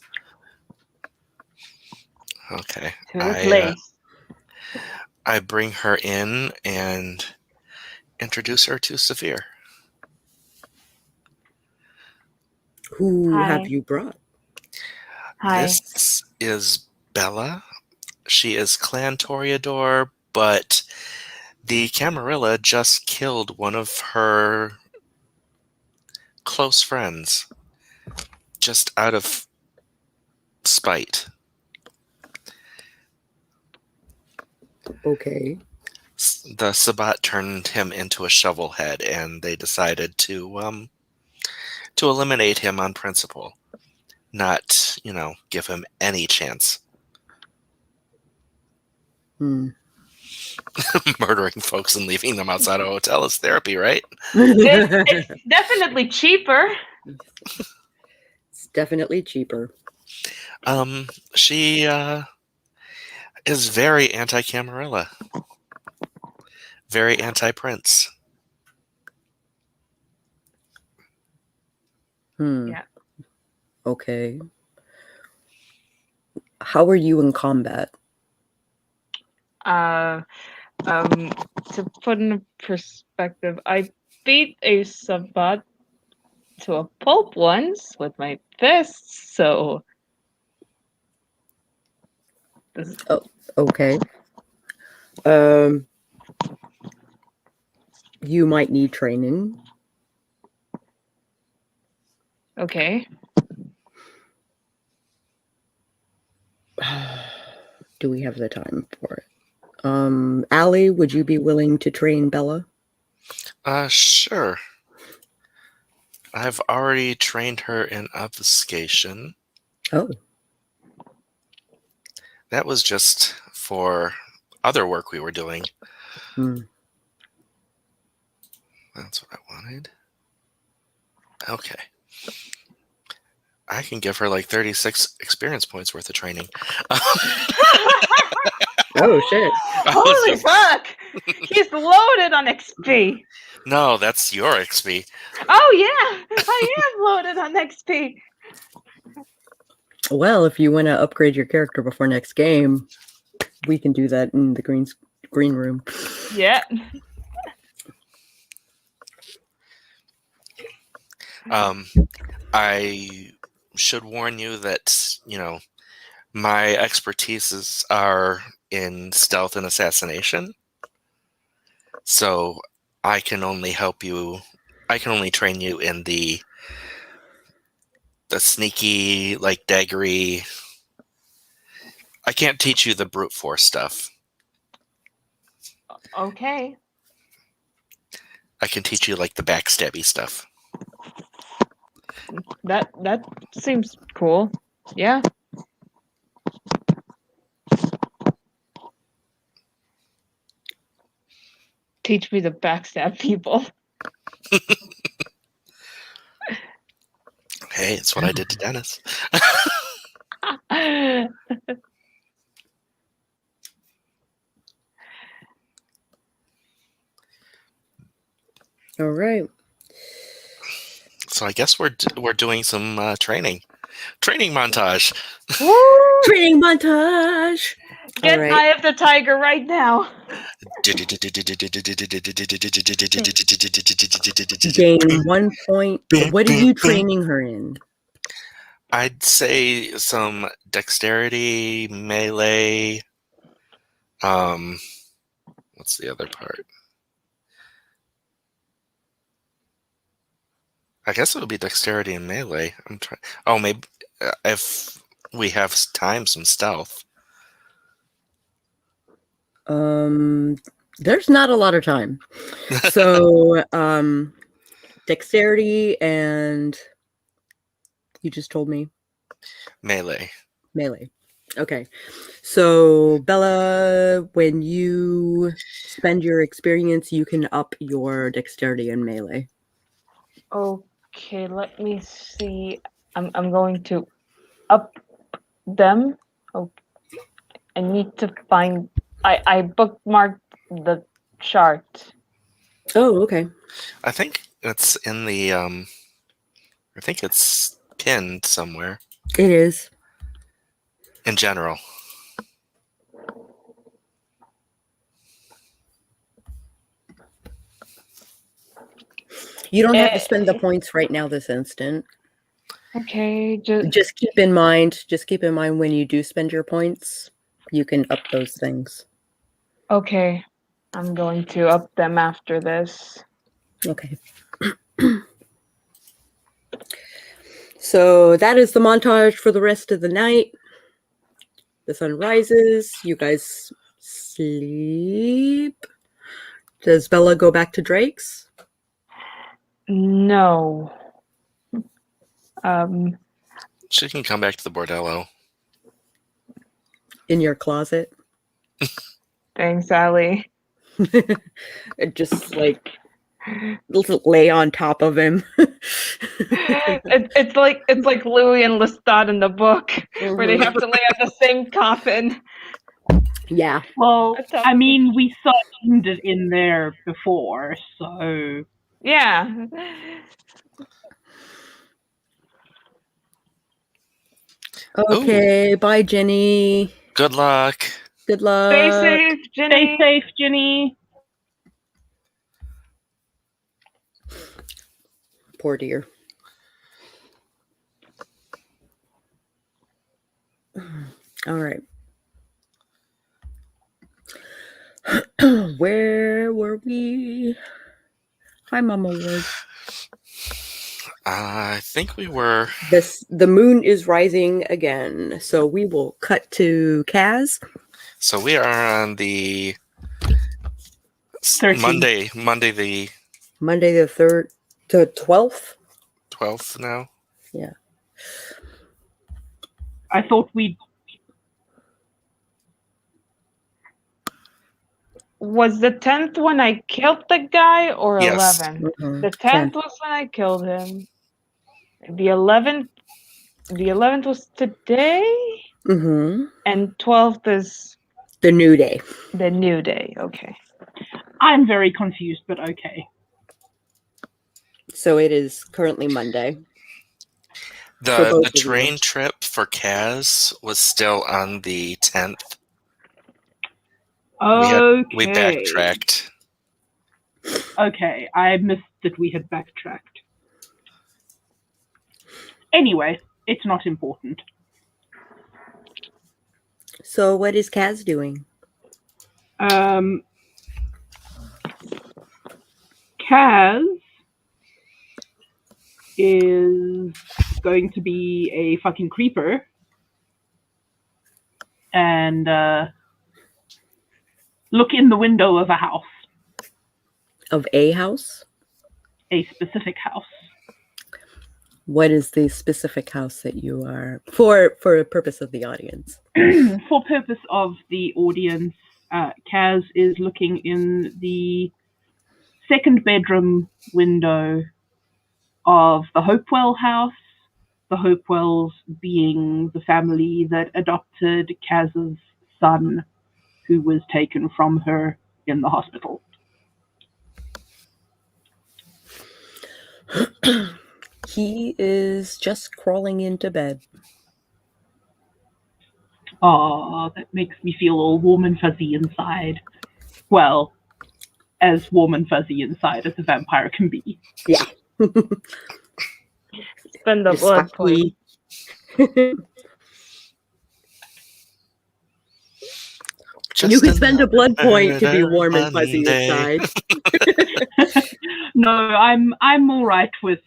Okay. To the place. I bring her in and introduce her to Saphir. Who Hi. have you brought? Hi. This is Bella. She is Clan Toreador, but the Camarilla just killed one of her close friends just out of spite. Okay. The Sabbat turned him into a shovelhead, and they decided to eliminate him on principle, not give him any chance. Murdering folks and leaving them outside a hotel is therapy, right? It's definitely cheaper. It's definitely cheaper. She is very anti-Camarilla. Very anti-Prince. Yeah. Okay. How are you in combat? To put in perspective, I beat a Sabbat to a pulp once with my fists, so this Okay. You might need training. okay. Do we have the time for it? Allie, would you be willing to train Bella? Sure. I've already trained her in obfuscation. Oh. That was just for other work we were doing. That's what I wanted. Okay. I can give her like 36 experience points worth of training. Oh, shit. Holy fuck! He's loaded on XP. No, that's your XP. Oh yeah, I am loaded on XP. Well, if you want to upgrade your character before next game. We can do that in the green room. Yeah. I should warn you that, my expertises are in stealth and assassination. So I can only help you. I can only train you in the sneaky, like daggery. I can't teach you the brute force stuff. Okay. I can teach you like the backstabby stuff. That seems cool. Yeah. Teach me to backstab people. Hey, it's what I did to Dennis. All right. So I guess we're doing some training montage. Woo! Training montage. Get All right. Eye of the Tiger right now. Gain 1 point. What are you training her in? I'd say some dexterity, melee. What's the other part? I guess it would be dexterity and melee. I'm trying. Oh, maybe if we have time, some stealth. There's not a lot of time. So, dexterity and you just told me Melee. Okay. So, Bella, when you spend your experience, you can up your dexterity and melee. Okay, let me see. I'm going to up them. Okay. I need to find. I bookmarked the chart. Oh, okay. I think it's in the. I think it's pinned somewhere. It is. In general. You don't have to spend the points right now this instant. Okay, Just keep in mind when you do spend your points, you can up those things. Okay, I'm going to up them after this. Okay. So that is the montage for the rest of the night. The sun rises. You guys sleep. Does Bella go back to Drake's? No. She can come back to the bordello. In your closet? Thanks, Allie. Just like lay on top of him. It's like Louis and Lestat in the book, where they have to lay on the same coffin. Yeah. Well, I mean, we saw it in there before, so yeah. Okay. Ooh. Bye, Jenny. Good luck. Good luck. Stay safe, Jenny. Stay safe, Jenny. Poor dear. All right. Where were we? Hi, Mama Wood. I think we were. The moon is rising again, so we will cut to Kaz. So we are on the 13th. Monday the 3rd to 12th. 12th now. Yeah. I thought we'd. Was the 10th when I killed the guy, or Yes. 11? Mm-hmm. The 10th was when I killed him. The 11th was today. Mm-hmm. And 12th is the new day. The new day. Okay. I'm very confused, but okay. So it is currently Monday. The train trip for Kaz was still on the 10th. We backtracked. Okay, I missed that we had backtracked. Anyway, it's not important. So what is Kaz doing? Kaz is going to be a fucking creeper and look in the window of a house, Of a house? a specific house. What is the specific house that you are for a purpose of the audience? For purpose of the audience, Kaz is looking in the second bedroom window of the Hopewell house, the Hopewells being the family that adopted Kaz's son, who was taken from her in the hospital. He is just crawling into bed. Oh, that makes me feel all warm and fuzzy inside. Well, as warm and fuzzy inside as a vampire can be. Yeah. Spend the blood point. You can spend a blood point to be warm and fuzzy Monday. inside. No, I'm all right with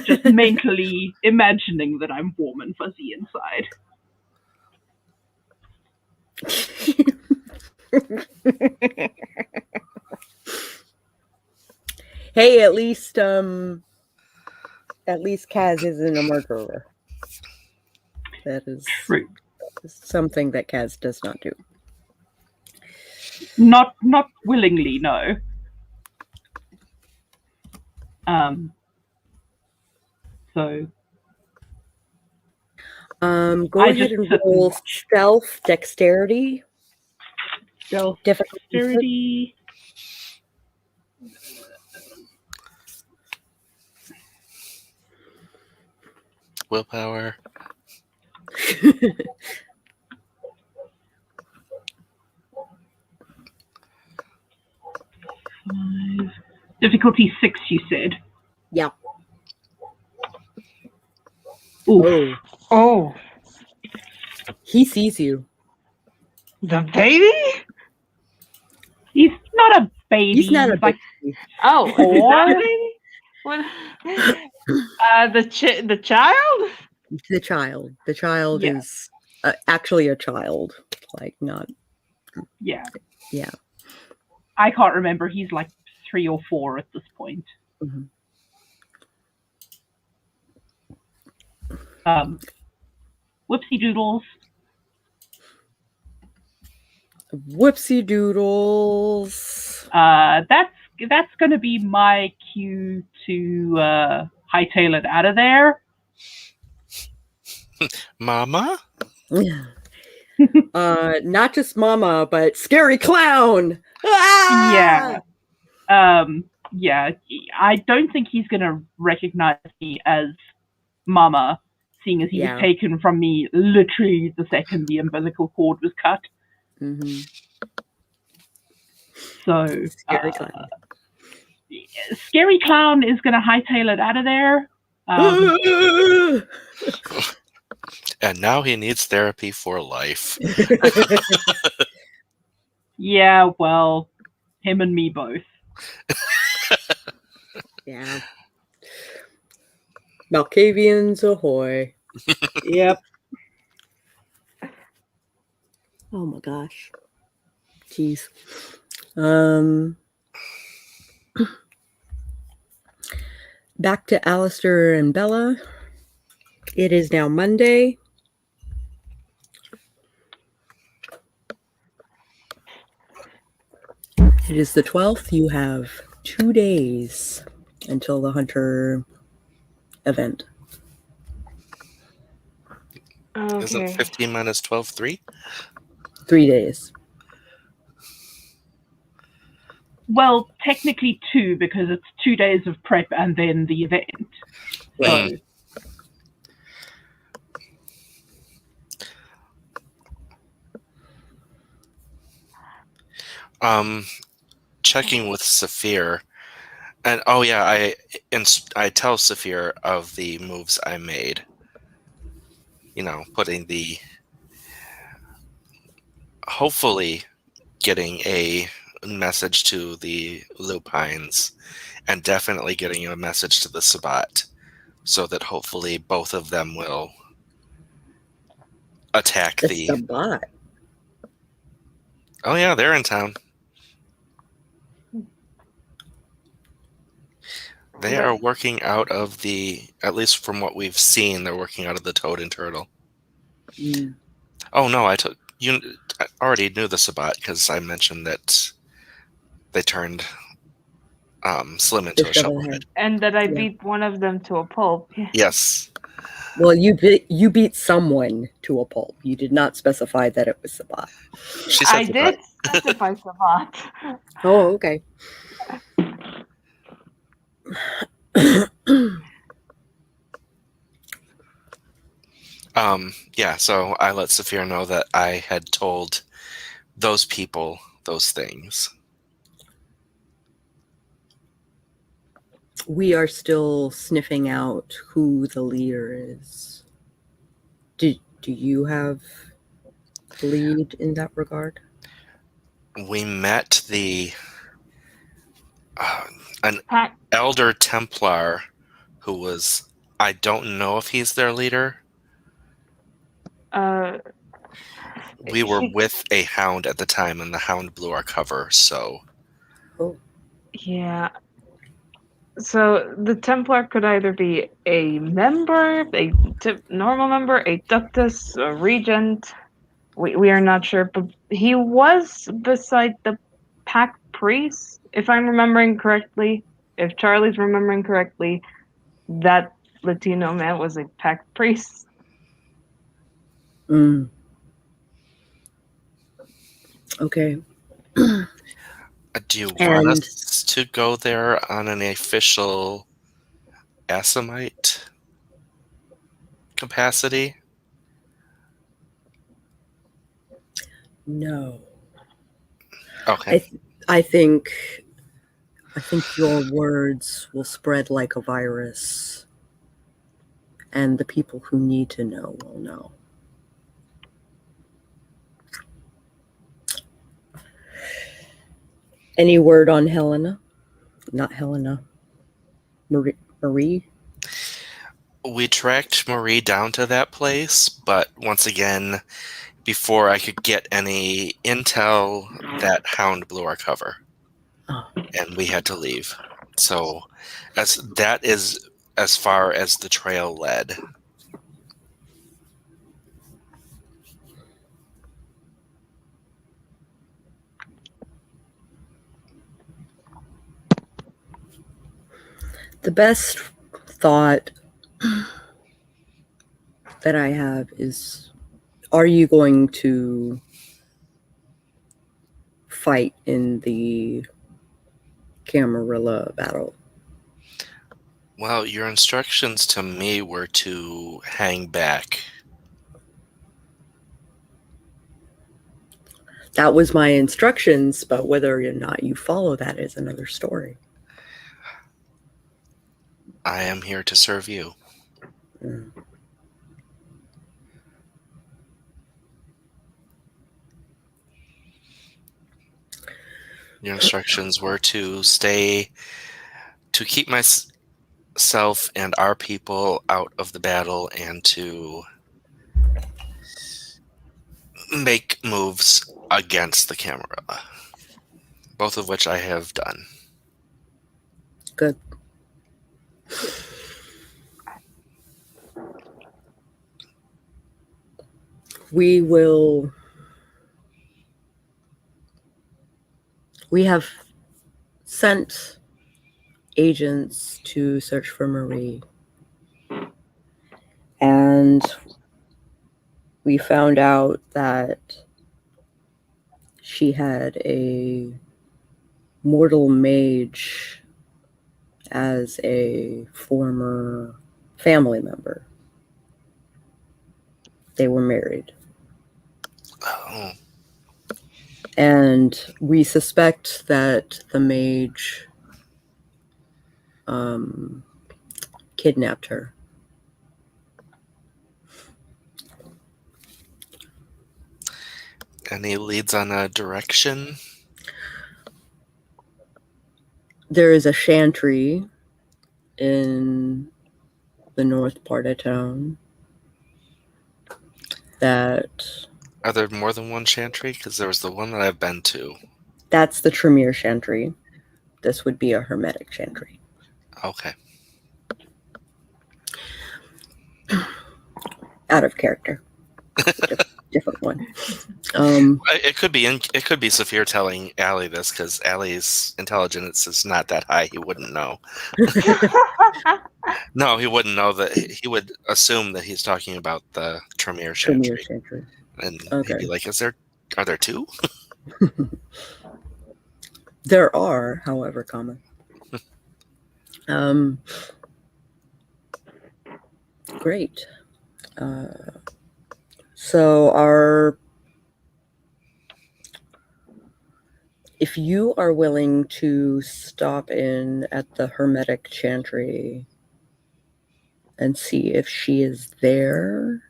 just mentally imagining that I'm warm and fuzzy inside. Hey, at least Kaz isn't a murderer. That is True. something that Kaz does not do. Not willingly, no. So Go I ahead just and took roll watch. stealth, dexterity, Stealth, difficulty. dexterity. Willpower. Difficulty 6, you said. Yeah. Ooh. Oh, Oh, he sees you. the baby? He's not a baby. He's not a like baby. Oh, Four? is that baby? What? The child? The child. The child Yeah. is actually a child. Like, not. Yeah. Yeah. I can't remember. He's like 3 or 4 at this point. Mhm. Whoopsie doodles. Whoopsie doodles. That's going to be my cue to hightail it out of there. Mama? Not just mama, but scary clown. Ah! Yeah. I don't think he's going to recognize me as Mama, seeing as he was taken from me literally the second the umbilical cord was cut. Mm-hmm. So, Scary clown. Scary Clown is going to hightail it out of there. And now he needs therapy for life. Yeah, well, him and me both. Yeah. Malkavians ahoy. Yep. Oh my gosh. Jeez. Back to Alistair and Bella. It is now Monday. It is the 12th. You have 2 days until the Hunter event. Isn't Okay. 15 minus 12 3? 3 days. Well, technically 2, because it's 2 days of prep and then the event. So, Checking with Saphir, and oh yeah, I tell Saphir of the moves I made. Putting hopefully getting a message to the lupines, and definitely getting a message to the Sabbat, so that hopefully both of them will attack The Sabbat. Oh yeah, they're in town. They are working out of at least from what we've seen, they're working out of the Toad and Turtle. Mm. Oh no, I already knew the Sabbat because I mentioned that they turned Slim into a shovelhead. And that I beat one of them to a pulp. Yes. Well, you beat someone to a pulp. You did not specify that it was Sabbat. I did specify Sabbat. Oh, okay. Yeah, so I let Saphir know that I had told those people those things. We are still sniffing out who the leader is. Do you have the lead in that regard? We met an elder Templar who was, I don't know if he's their leader. We were with a hound at the time, and the hound blew our cover, so... Oh. Yeah. So the Templar could either be a member, a normal member, a ductus, a regent. We are not sure, but he was beside the pack priest, if I'm remembering correctly. If Charlie's remembering correctly, that Latino man was a pack priest. Mm. Okay. Do you want us to go there on an official Assamite capacity? No. Okay. I think your words will spread like a virus, and the people who need to know will know. Any word on Helena? Not Helena. Marie? We tracked Marie down to that place, but once again, before I could get any intel, that hound blew our cover. Oh. And we had to leave. So that is as far as the trail led. The best thought that I have is, are you going to fight in the Camarilla battle? Well, your instructions to me were to hang back. That was my instructions, but whether or not you follow that is another story. I am here to serve you. Mm. Your instructions were to keep myself and our people out of the battle, and to make moves against the Camarilla. Both of which I have done. Good. We have sent agents to search for Marie. And we found out that she had a mortal mage as a former family member. They were married. Oh. And we suspect that the mage kidnapped her. Any leads on a direction? There is a chantry in the north part of town that... Are there more than one chantry? Because there was the one that I've been to. That's the Tremere chantry. This would be a hermetic chantry. Okay. Out of character. Different one. It could be Saphir telling Allie this, because Allie's intelligence is not that high. He wouldn't know. No, he wouldn't know that. He would assume that he's talking about the Tremere Tremere chantry. chantry. And Okay. he'd be like, are there two? There are, however, great. So if you are willing to stop in at the hermetic chantry and see if she is there,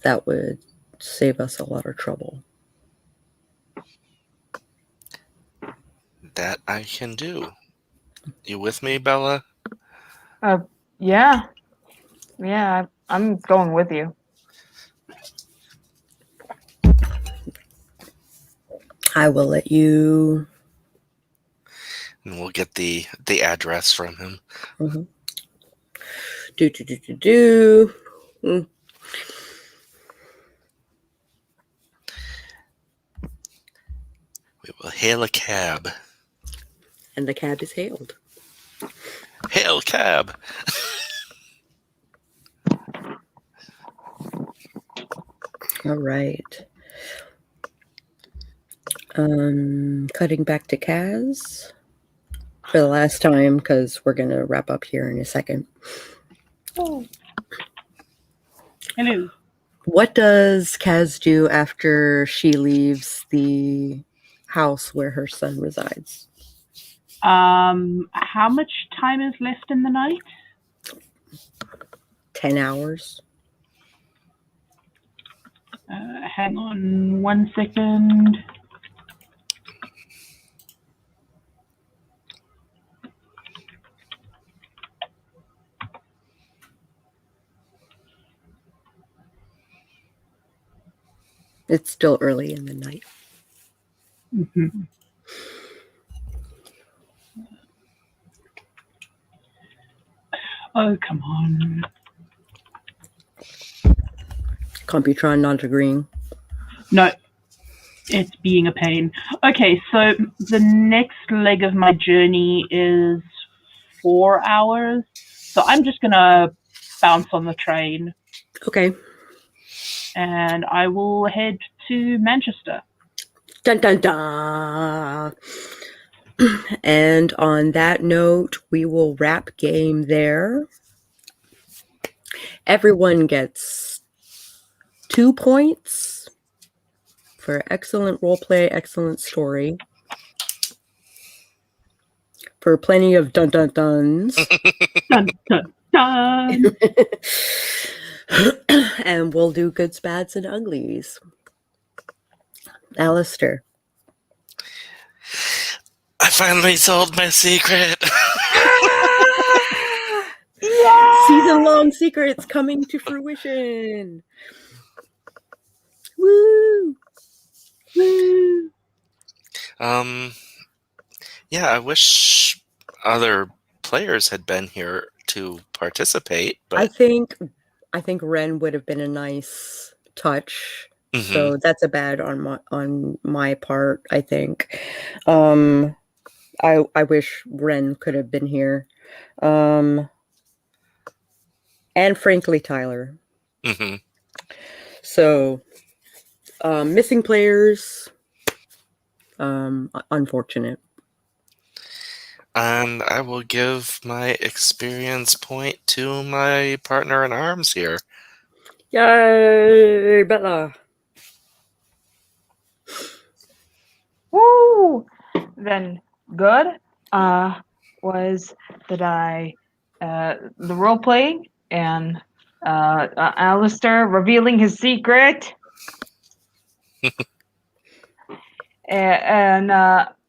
that would save us a lot of trouble. That I can do. You with me, Bella? Yeah. Yeah, I'm going with you. I will let you... And we'll get the address from him. Mm-hmm. Mm. We will hail a cab. And the cab is hailed. Hail cab! All right. Cutting back to Kaz for the last time, because we're going to wrap up here in a second. Oh. Hello. What does Kaz do after she leaves the house where her son resides? How much time is left in the night? 10 hours. Hang on 1 second. It's still early in the night. Mm-hmm. Oh, come on. Computron not agreeing. No, it's being a pain. Okay, so the next leg of my journey is 4 hours. So I'm just going to bounce on the train. Okay. And I will head to Manchester. Dun dun dun. And on that note, we will wrap game there. Everyone gets 2 points for excellent roleplay, excellent story. For plenty of dun dun duns. Dun, dun, dun. And we'll do goods, bads, and uglies. Alistair. I finally told my secret. Yeah! Season-long secrets coming to fruition. Woo! Woo! Yeah, I wish other players had been here to participate, but I think Ren would have been a nice touch. Mhm. So that's a bad on my part, I think. I wish Ren could have been here. And frankly, Tyler. Mhm. So missing players, unfortunate. And I will give my experience point to my partner in arms here. Yay, Bella. Woo! Then good was that I the role playing and Alistair revealing his secret. And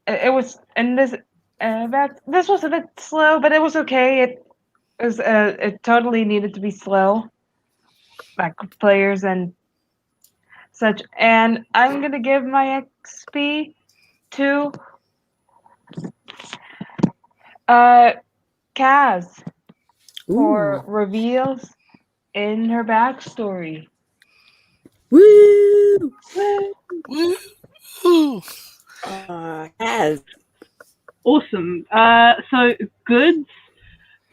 it was and this was a bit slow, but it was okay. It totally needed to be slow, like players and such. And I'm gonna give my XP to Kaz for Ooh. reveals in her backstory. Woo! Woo! As Awesome. So goods,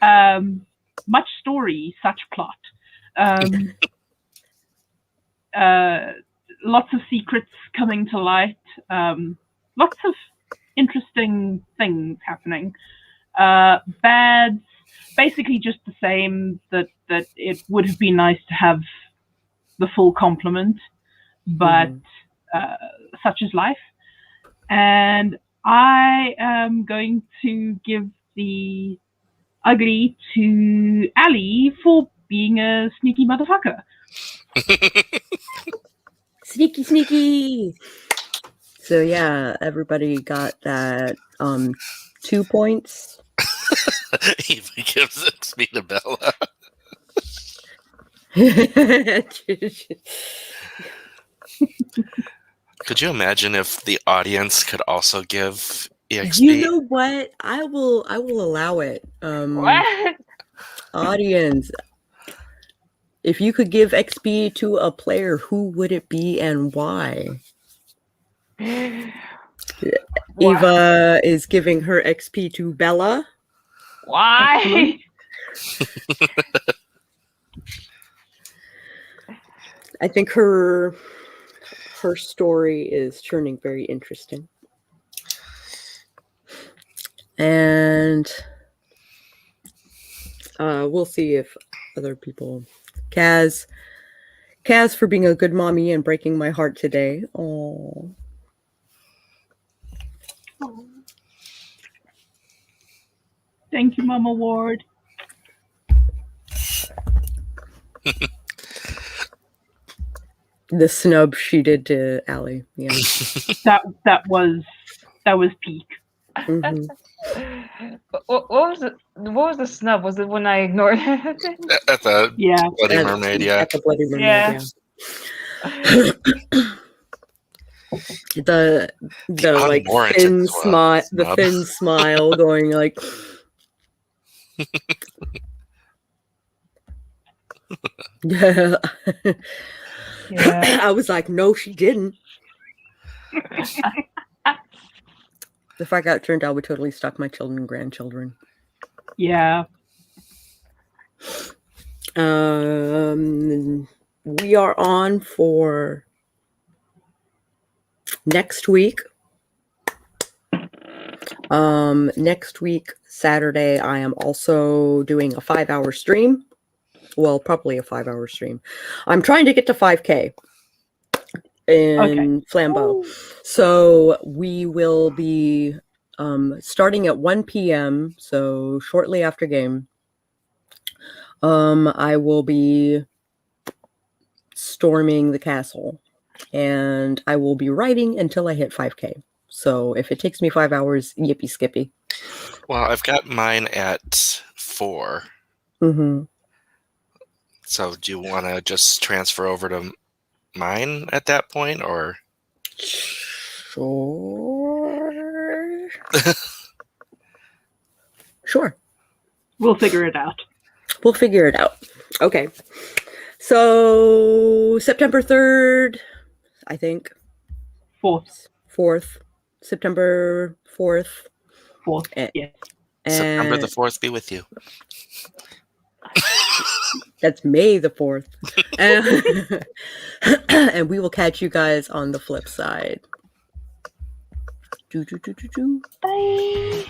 much story, such plot. Lots of secrets coming to light. Lots of interesting things happening. Bads, basically just the same. That it would have been nice to have the full complement, but such is life. And I am going to give the ugly to Ali for being a sneaky motherfucker. sneaky. So yeah, everybody got that 2 points. Eva gives XP to Bella. Could you imagine if the audience could also give EXP? You know what? I will allow it. What? Audience, if you could give XP to a player, who would it be and why? Eva is giving her XP to Bella. Why? I think her story is turning very interesting. And we'll see if other people... Kaz for being a good mommy and breaking my heart today. Oh. Thank you, Mama Ward. The snub she did to Allie. Yeah. that was peak. Mm-hmm. What was the snub? Was it when I ignored it? At the Yeah. Bloody Mermaid, yeah. At the Bloody Mermaid, Yeah. The like unwarranted thin smile, the snub. thin smile, going like. Yeah. Yeah. I was like, no, she didn't. If I got turned out, I would totally stalk my children and grandchildren. Yeah. We are on for next week. Next week, Saturday, I am also doing a 5-hour stream. Well, probably a 5-hour stream. I'm trying to get to 5K in Flambeau. So we will be starting at 1 p.m. So shortly after game. I will be storming the castle. And I will be writing until I hit 5K. So if it takes me 5 hours, yippee skippy. Well, I've got mine at 4. Mm-hmm. So do you want to just transfer over to mine at that point, or? Sure. Sure. We'll figure it out. We'll figure it out. Okay. So September 3rd, I think. 4th. September 4th. 4th, yeah. September the 4th be with you. That's May the 4th. And we will catch you guys on the flip side. Bye.